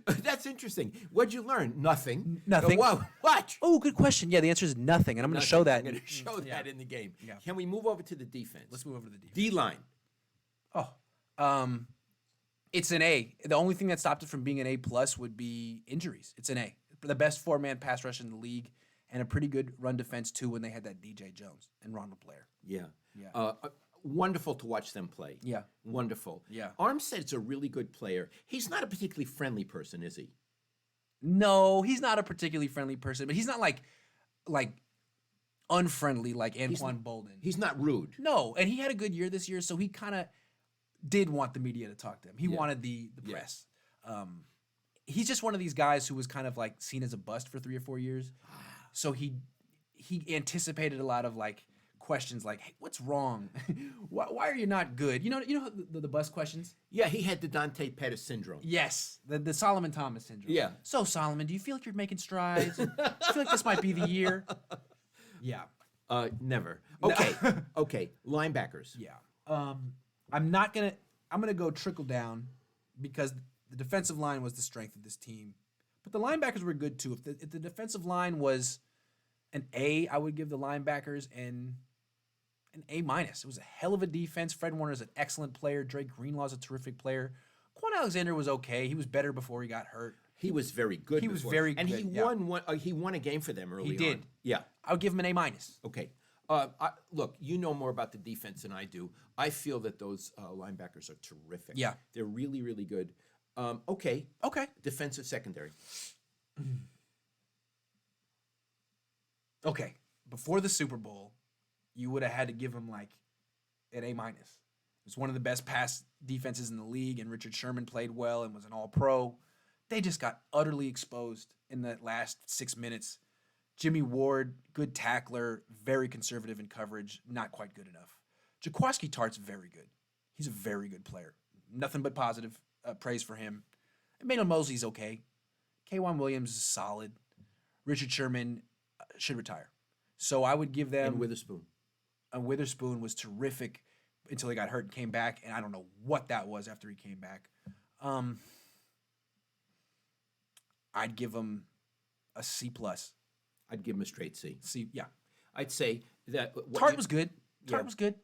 S2: That's interesting. What'd you learn? Nothing.
S1: Nothing.
S2: Whoa, what?
S1: Oh, good question. Yeah, the answer is nothing, and I'm going to show that.
S2: I'm going to show that in the game.
S1: Yeah.
S2: Can we move over to the defense?
S1: Let's move over to the defense.
S2: D-line.
S1: It's an A. The only thing that stopped it from being an A+ would be injuries. It's an A. The best 4-man pass rush in the league, and a pretty good run defense too when they had that DJ Jones and Ronald Blair.
S2: Yeah.
S1: Yeah.
S2: Wonderful to watch them play.
S1: Yeah.
S2: Wonderful.
S1: Yeah.
S2: Armstead's a really good player. He's not a particularly friendly person, is he?
S1: No, he's not a particularly friendly person, but he's not like unfriendly like Antoine Bolden.
S2: He's not rude.
S1: No, and he had a good year this year, so he kind of did want the media to talk to him. He wanted the press. He's just one of these guys who was kind of like seen as a bust for 3 or 4 years. So he anticipated a lot of like questions like, "Hey, what's wrong? why are you not good?" You know the bust questions.
S2: Yeah, he had the Dante Pettis syndrome.
S1: Yes, the Solomon Thomas syndrome.
S2: Yeah.
S1: So Solomon, do you feel like you're making strides? Do you feel like this might be the year? Yeah.
S2: Never. Okay. Okay. Linebackers.
S1: Yeah. I'm gonna go trickle down because the defensive line was the strength of this team, but the linebackers were good too. If the defensive line was an A, I would give the linebackers an A-. It was a hell of a defense. Fred Warner's an excellent player. Drake Greenlaw's a terrific player. Quan Alexander was okay. He was better before he got hurt.
S2: He was very good.
S1: He was
S2: before.
S1: very
S2: and
S1: good,
S2: he
S1: yeah.
S2: won. He won a game for them early on.
S1: He did.
S2: Yeah.
S1: I would give him an A-.
S2: Okay. Look, you know more about the defense than I do. I feel that those linebackers are terrific.
S1: Yeah.
S2: They're really, really good. Okay.
S1: Okay.
S2: Defensive secondary.
S1: Okay. Before the Super Bowl, you would have had to give him like an A-. It was one of the best pass defenses in the league, and Richard Sherman played well and was an all-pro. They just got utterly exposed in the last 6 minutes. Jimmy Ward, good tackler, very conservative in coverage, not quite good enough. Jaquaski Tartt's very good. He's a very good player. Nothing but positive praise for him. Emmanuel Mosley's okay. K'Wan Williams is solid. Richard Sherman should retire. So I would give them...
S2: And Witherspoon.
S1: And Witherspoon was terrific until he got hurt and came back, and I don't know what that was after he came back. I'd give him a C plus.
S2: I'd give him a straight C.
S1: C, yeah.
S2: I'd say that
S1: Tart was good. Tart
S2: Yeah.
S1: was good.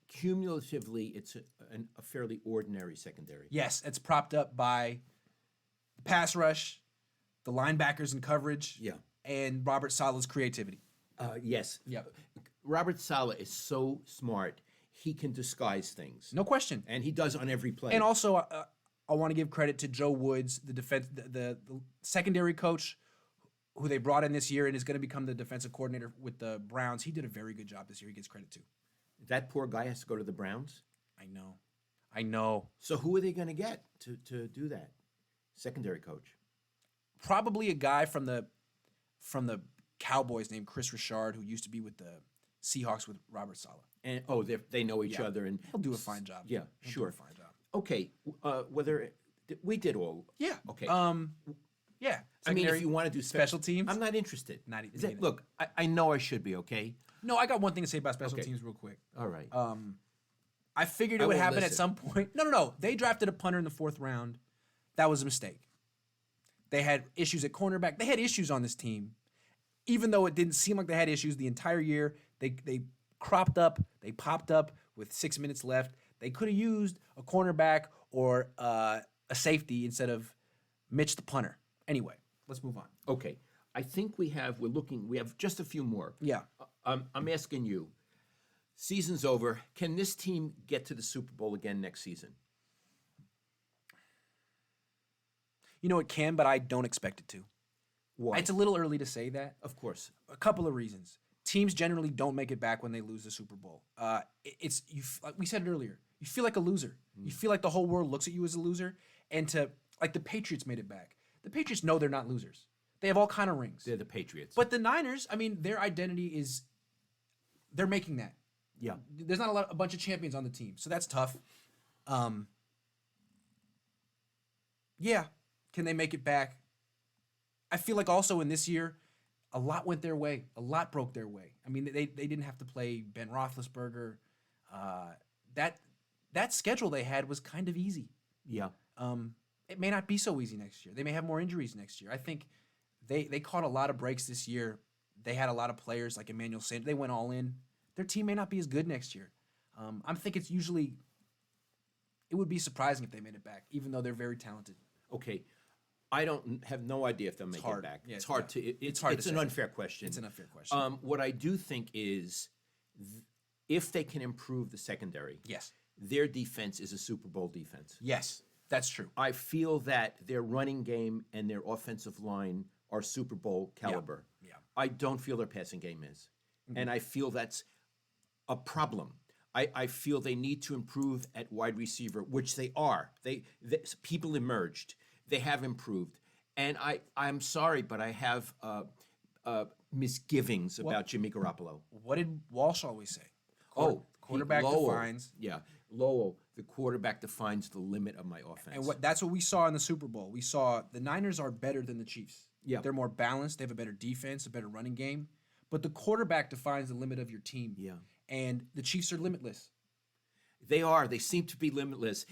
S2: Cumulatively, it's a fairly ordinary secondary.
S1: Yes, it's propped up by the pass rush, the linebackers in coverage,
S2: Yeah.
S1: and Robert Saleh's creativity.
S2: Yes.
S1: Yep.
S2: Robert Saleh is so smart. He can disguise things.
S1: No question.
S2: And he does on every play.
S1: And also, I want to give credit to Joe Woods, the secondary coach, who they brought in this year and is going to become the defensive coordinator with the Browns. He did a very good job this year. He gets credit too.
S2: That poor guy has to go to the Browns.
S1: I know.
S2: So who are they going to get to do that? Secondary coach.
S1: Probably a guy from the Cowboys named Chris Richard, who used to be with the Seahawks with Robert Saleh.
S2: And they know each other, and
S1: He'll do a fine job.
S2: Yeah,
S1: He'll
S2: sure.
S1: do a fine job.
S2: Okay, whether we did all.
S1: Yeah.
S2: Okay.
S1: Yeah.
S2: I mean, if
S1: Secondary,
S2: you want to do
S1: special teams,
S2: I'm not interested.
S1: Not even.
S2: Is that, look, I know I should be, okay?
S1: No, I got one thing to say about special
S2: Okay.
S1: teams real quick.
S2: All right.
S1: I figured
S2: I
S1: it would
S2: will
S1: happen at
S2: listen.
S1: some point. No. They drafted a punter in the 4th round. That was a mistake. They had issues at cornerback. They had issues on this team. Even though it didn't seem like they had issues the entire year, they cropped up, they popped up with 6 minutes left. They could have used a cornerback or a safety instead of Mitch the punter. Anyway, let's move on.
S2: Okay. I think we have just a few more.
S1: Yeah.
S2: I'm asking you, season's over. Can this team get to the Super Bowl again next season?
S1: You know, it can, but I don't expect it to.
S2: Why?
S1: It's a little early to say that.
S2: Of course.
S1: A couple of reasons. Teams generally don't make it back when they lose the Super Bowl. Like we said it earlier. You feel like a loser. You feel like the whole world looks at you as a loser. And like the Patriots made it back. The Patriots know they're not losers. They have all kind of rings.
S2: They're the Patriots.
S1: But the Niners, I mean, their identity is they're making that.
S2: Yeah.
S1: There's not a bunch of champions on the team, so that's tough. Yeah, can they make it back? I feel like also in this year, a lot went their way. A lot broke their way. I mean, they didn't have to play Ben Roethlisberger. That schedule they had was kind of easy.
S2: Yeah.
S1: It may not be so easy next year. They may have more injuries next year. I think they caught a lot of breaks this year. They had a lot of players like Emmanuel Sanders. They went all in. Their team may not be as good next year. I think it would be surprising if they made it back, even though they're very talented.
S2: Okay. I don't have no idea if they'll make
S1: hard.
S2: it back.
S1: Yeah,
S2: it's hard
S1: yeah.
S2: to.
S1: It's hard to
S2: It's an
S1: say.
S2: unfair question.
S1: It's an unfair question.
S2: What I do think is, if they can improve the secondary,
S1: Yes.
S2: their defense is a Super Bowl defense.
S1: Yes, that's true.
S2: I feel that their running game and their offensive line are Super Bowl caliber.
S1: Yeah.
S2: I don't feel their passing game is. And I feel that's a problem. I feel they need to improve at wide receiver, which they are. People emerged. They have improved. And I'm sorry, but I have misgivings about Jimmy Garoppolo.
S1: What did Walsh always say? Quarterback
S2: Lowell.
S1: defines.
S2: Yeah, Lowell, the quarterback defines the limit of my offense.
S1: And that's what we saw in the Super Bowl. We saw the Niners are better than the Chiefs.
S2: Yeah.
S1: They're more balanced. They have a better defense, a better running game. But the quarterback defines the limit of your team.
S2: Yeah.
S1: And the Chiefs are limitless.
S2: They are. They seem to be limitless.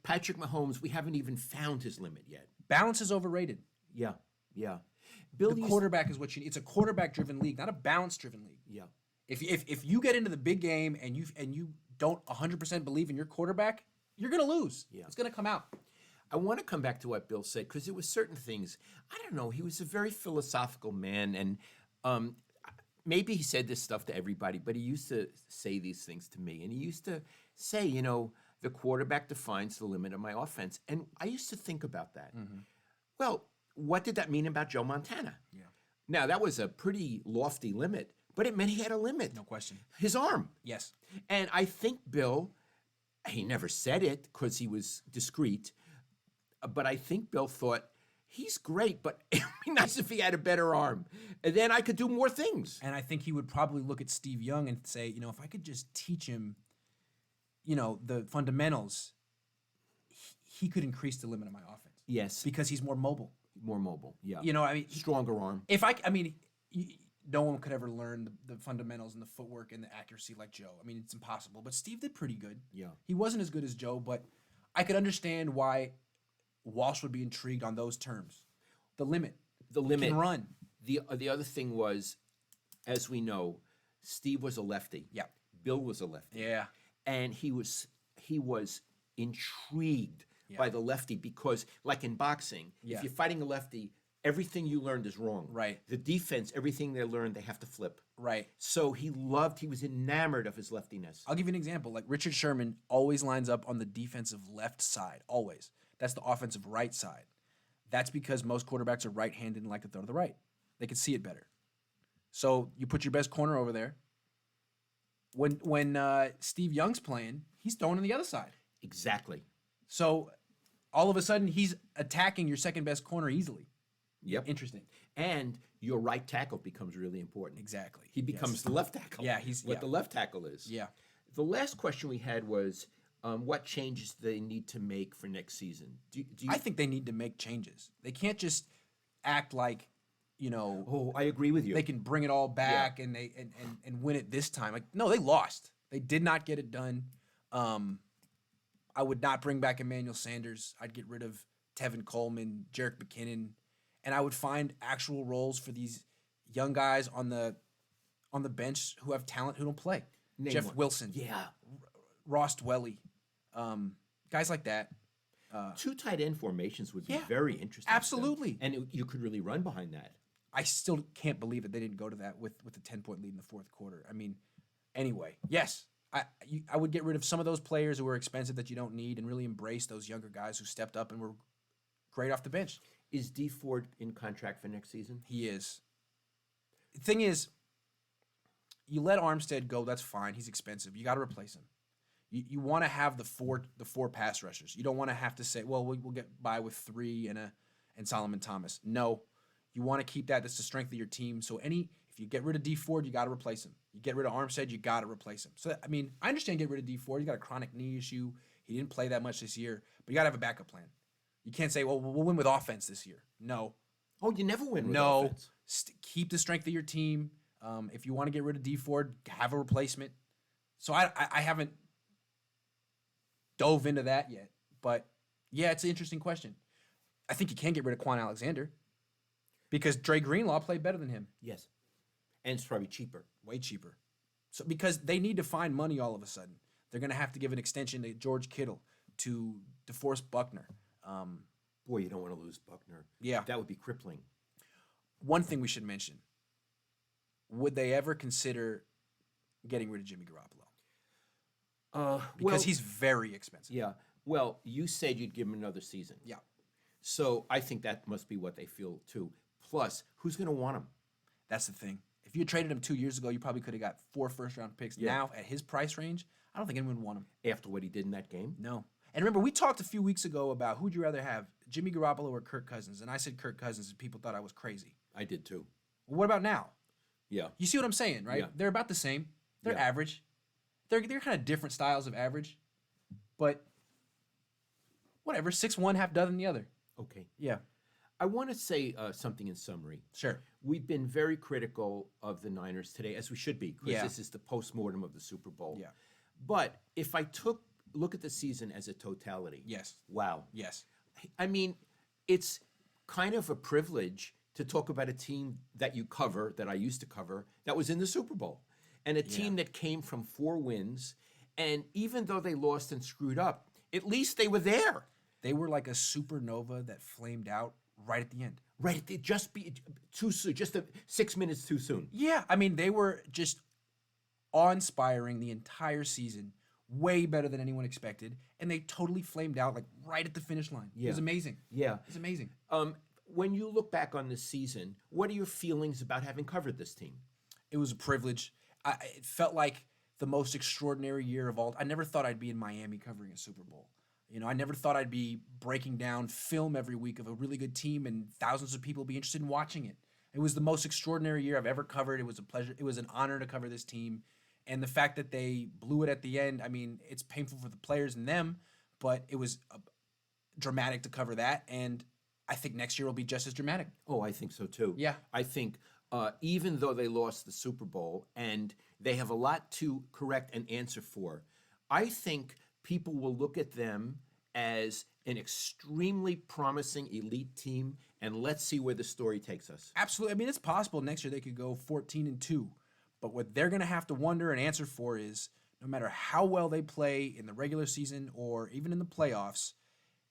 S2: Patrick Mahomes, we haven't even found his limit yet.
S1: Balance is overrated.
S2: Yeah.
S1: The quarterback is what you need. It's a quarterback-driven league, not a balance-driven league.
S2: Yeah.
S1: If you get into the big game and you don't 100% believe in your quarterback, you're going to lose.
S2: Yeah.
S1: It's going to come out.
S2: I want to come back to what Bill said because there was certain things. I don't know. He was a very philosophical man, and maybe he said this stuff to everybody, but he used to say these things to me, and he used to say, the quarterback defines the limit of my offense, and I used to think about that.
S1: Mm-hmm.
S2: Well, what did that mean about Joe Montana?
S1: Yeah.
S2: Now that was a pretty lofty limit, but it meant he had a limit.
S1: No question.
S2: His arm.
S1: Yes.
S2: And I think Bill, he never said it because he was discreet, but I think Bill thought, he's great, but it would be nice if he had a better arm. And then I could do more things.
S1: And I think he would probably look at Steve Young and say, if I could just teach him, the fundamentals, he could increase the limit of my offense.
S2: Yes.
S1: Because he's more mobile.
S2: More mobile, yeah.
S1: Stronger
S2: arm.
S1: No one could ever learn the fundamentals and the footwork and the accuracy like Joe. It's impossible. But Steve did pretty good.
S2: Yeah.
S1: He wasn't as good as Joe, but I could understand why Walsh would be intrigued on those terms. The limit.
S2: the limit.
S1: Can run.
S2: The other thing was, as we know, Steve was a lefty.
S1: Yeah.
S2: Bill was a lefty.
S1: Yeah.
S2: And he was intrigued by the lefty because, like in boxing,
S1: Yeah.
S2: if you're fighting a lefty, everything you learned is wrong.
S1: Right.
S2: The defense, everything they learned, they have to flip.
S1: Right.
S2: So he was enamored of his leftiness.
S1: I'll give you an example. Like Richard Sherman always lines up on the defensive left side. Always. That's the offensive right side. That's because most quarterbacks are right-handed and like to throw to the right. They can see it better. So you put your best corner over there. When Steve Young's playing, he's throwing on the other side.
S2: Exactly.
S1: So all of a sudden, he's attacking your second best corner easily.
S2: Yep.
S1: Interesting.
S2: And your right tackle becomes really important.
S1: Exactly.
S2: He becomes the left tackle.
S1: Yeah, he's
S2: what the left tackle is.
S1: Yeah.
S2: The last question we had was, what changes do they need to make for next season? Do you,
S1: I think they need to make changes. They can't just act like,
S2: Oh, I agree with you.
S1: they can bring it all back and they and win it this time. Like, no, they lost. They did not get it done. I would not bring back Emmanuel Sanders. I'd get rid of Tevin Coleman, Jerick McKinnon, and I would find actual roles for these young guys on the bench who have talent who don't play.
S2: Name
S1: Jeff
S2: one.
S1: Wilson,
S2: Yeah.
S1: Ross Dwelly, guys like that.
S2: Two tight end formations would be
S1: Yeah,
S2: very interesting.
S1: absolutely.
S2: And you could really run behind that.
S1: I still can't believe that they didn't go to that with a 10-point lead in the fourth quarter. I mean, anyway, yes, I would get rid of some of those players who were expensive that you don't need and really embrace those younger guys who stepped up and were great off the bench.
S2: Is D Ford in contract for next season?
S1: He is. The thing is, you let Armstead go, that's fine. He's expensive. You got to replace him. You want to have the four pass rushers. You don't want to have to say, well, we'll get by with 3 and Solomon Thomas. No. You want to keep that. That's the strength of your team. So if you get rid of D Ford, you got to replace him. You get rid of Armstead, you got to replace him. So, I mean, I understand get rid of D Ford. He's got a chronic knee issue. He didn't play that much this year. But you got to have a backup plan. You can't say, well, we'll win with offense this year. No.
S2: Oh, you never win with
S1: No.
S2: offense.
S1: Keep the strength of your team. If you want to get rid of D Ford, have a replacement. So I haven't dove into that yet. But, yeah, it's an interesting question. I think you can get rid of Quan Alexander because Dre Greenlaw played better than him.
S2: Yes. And it's probably cheaper.
S1: Way cheaper. So because they need to find money all of a sudden. They're going to have to give an extension to George Kittle, to DeForest Buckner.
S2: Boy, you don't want to lose Buckner.
S1: Yeah.
S2: That would be crippling.
S1: One thing we should mention. Would they ever consider getting rid of Jimmy Garoppolo? Because he's very expensive.
S2: Yeah. Well, you said you'd give him another season.
S1: Yeah.
S2: So I think that must be what they feel too. Plus, who's going to want him?
S1: That's the thing. If you had traded him 2 years ago, you probably could have got 4 first-round picks.
S2: Yeah.
S1: Now, at his price range, I don't think anyone would want him.
S2: After what he did in that game?
S1: No. And remember, we talked a few weeks ago about who would you rather have, Jimmy Garoppolo or Kirk Cousins? And I said Kirk Cousins, and people thought I was crazy.
S2: I did too.
S1: Well, what about now?
S2: Yeah.
S1: You see what I'm saying, right?
S2: Yeah.
S1: They're about the same. They're
S2: Yeah.
S1: average. They're kind of different styles of average. But whatever, 6-1, half dozen the other.
S2: Okay.
S1: Yeah.
S2: I want to say something in summary.
S1: Sure.
S2: We've been very critical of the Niners today, as we should be, because
S1: Yeah.
S2: this is the post-mortem of the Super Bowl.
S1: Yeah.
S2: But if I look at the season as a totality,
S1: Yes.
S2: wow.
S1: Yes.
S2: I mean, it's kind of a privilege to talk about a team that you cover, that I used to cover, that was in the Super Bowl. And a team that came from 4 wins. And even though they lost and screwed up, at least they were there.
S1: They were like a supernova that flamed out right at the end.
S2: Right, it just be too soon, just 6 minutes too soon.
S1: Yeah. I mean, they were just awe-inspiring the entire season, way better than anyone expected. And they totally flamed out like right at the finish line. It was
S2: Yeah.
S1: amazing.
S2: Yeah.
S1: It's amazing.
S2: When you look back on this season, what are your feelings about having covered this team?
S1: It was a privilege. It felt like the most extraordinary year of all. I never thought I'd be in Miami covering a Super Bowl. I never thought I'd be breaking down film every week of a really good team and thousands of people be interested in watching it. It was the most extraordinary year I've ever covered. It was a pleasure. It was an honor to cover this team. And the fact that they blew it at the end, I mean, it's painful for the players and them, but it was dramatic to cover that. And I think next year will be just as dramatic.
S2: Oh, I think so too.
S1: Yeah.
S2: I think even though they lost the Super Bowl and they have a lot to correct and answer for, I think people will look at them as an extremely promising elite team and let's see where the story takes us.
S1: Absolutely. I mean, it's possible next year they could go 14-2. But what they're going to have to wonder and answer for is no matter how well they play in the regular season or even in the playoffs,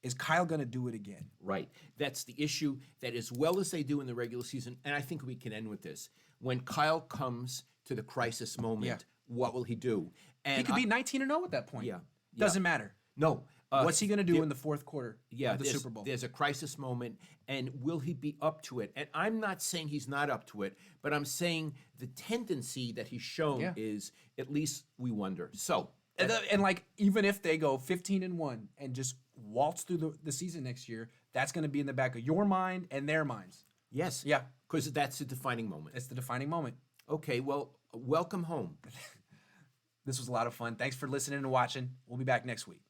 S1: is Kyle going to do it again?
S2: Right. That's the issue, that as well as they do in the regular season, and I think we can end with this, when Kyle comes to the crisis moment, what will he do? And
S1: He could be 19-0 at that point.
S2: Yeah.
S1: Doesn't matter.
S2: No.
S1: What's he going to do in the fourth quarter of the
S2: there's-
S1: Super Bowl?
S2: There's a crisis moment, and will he be up to it? And I'm not saying he's not up to it, but I'm saying the tendency that he's shown is, at least we wonder. So,
S1: And like, even if they go 15-1 and just waltz through the season next year, that's going to be in the back of your mind and their minds.
S2: yes.
S1: Yeah.
S2: Because that's a defining moment.
S1: It's the defining moment.
S2: Okay, well, welcome home.
S1: This was a lot of fun. Thanks for listening and watching. We'll be back next week.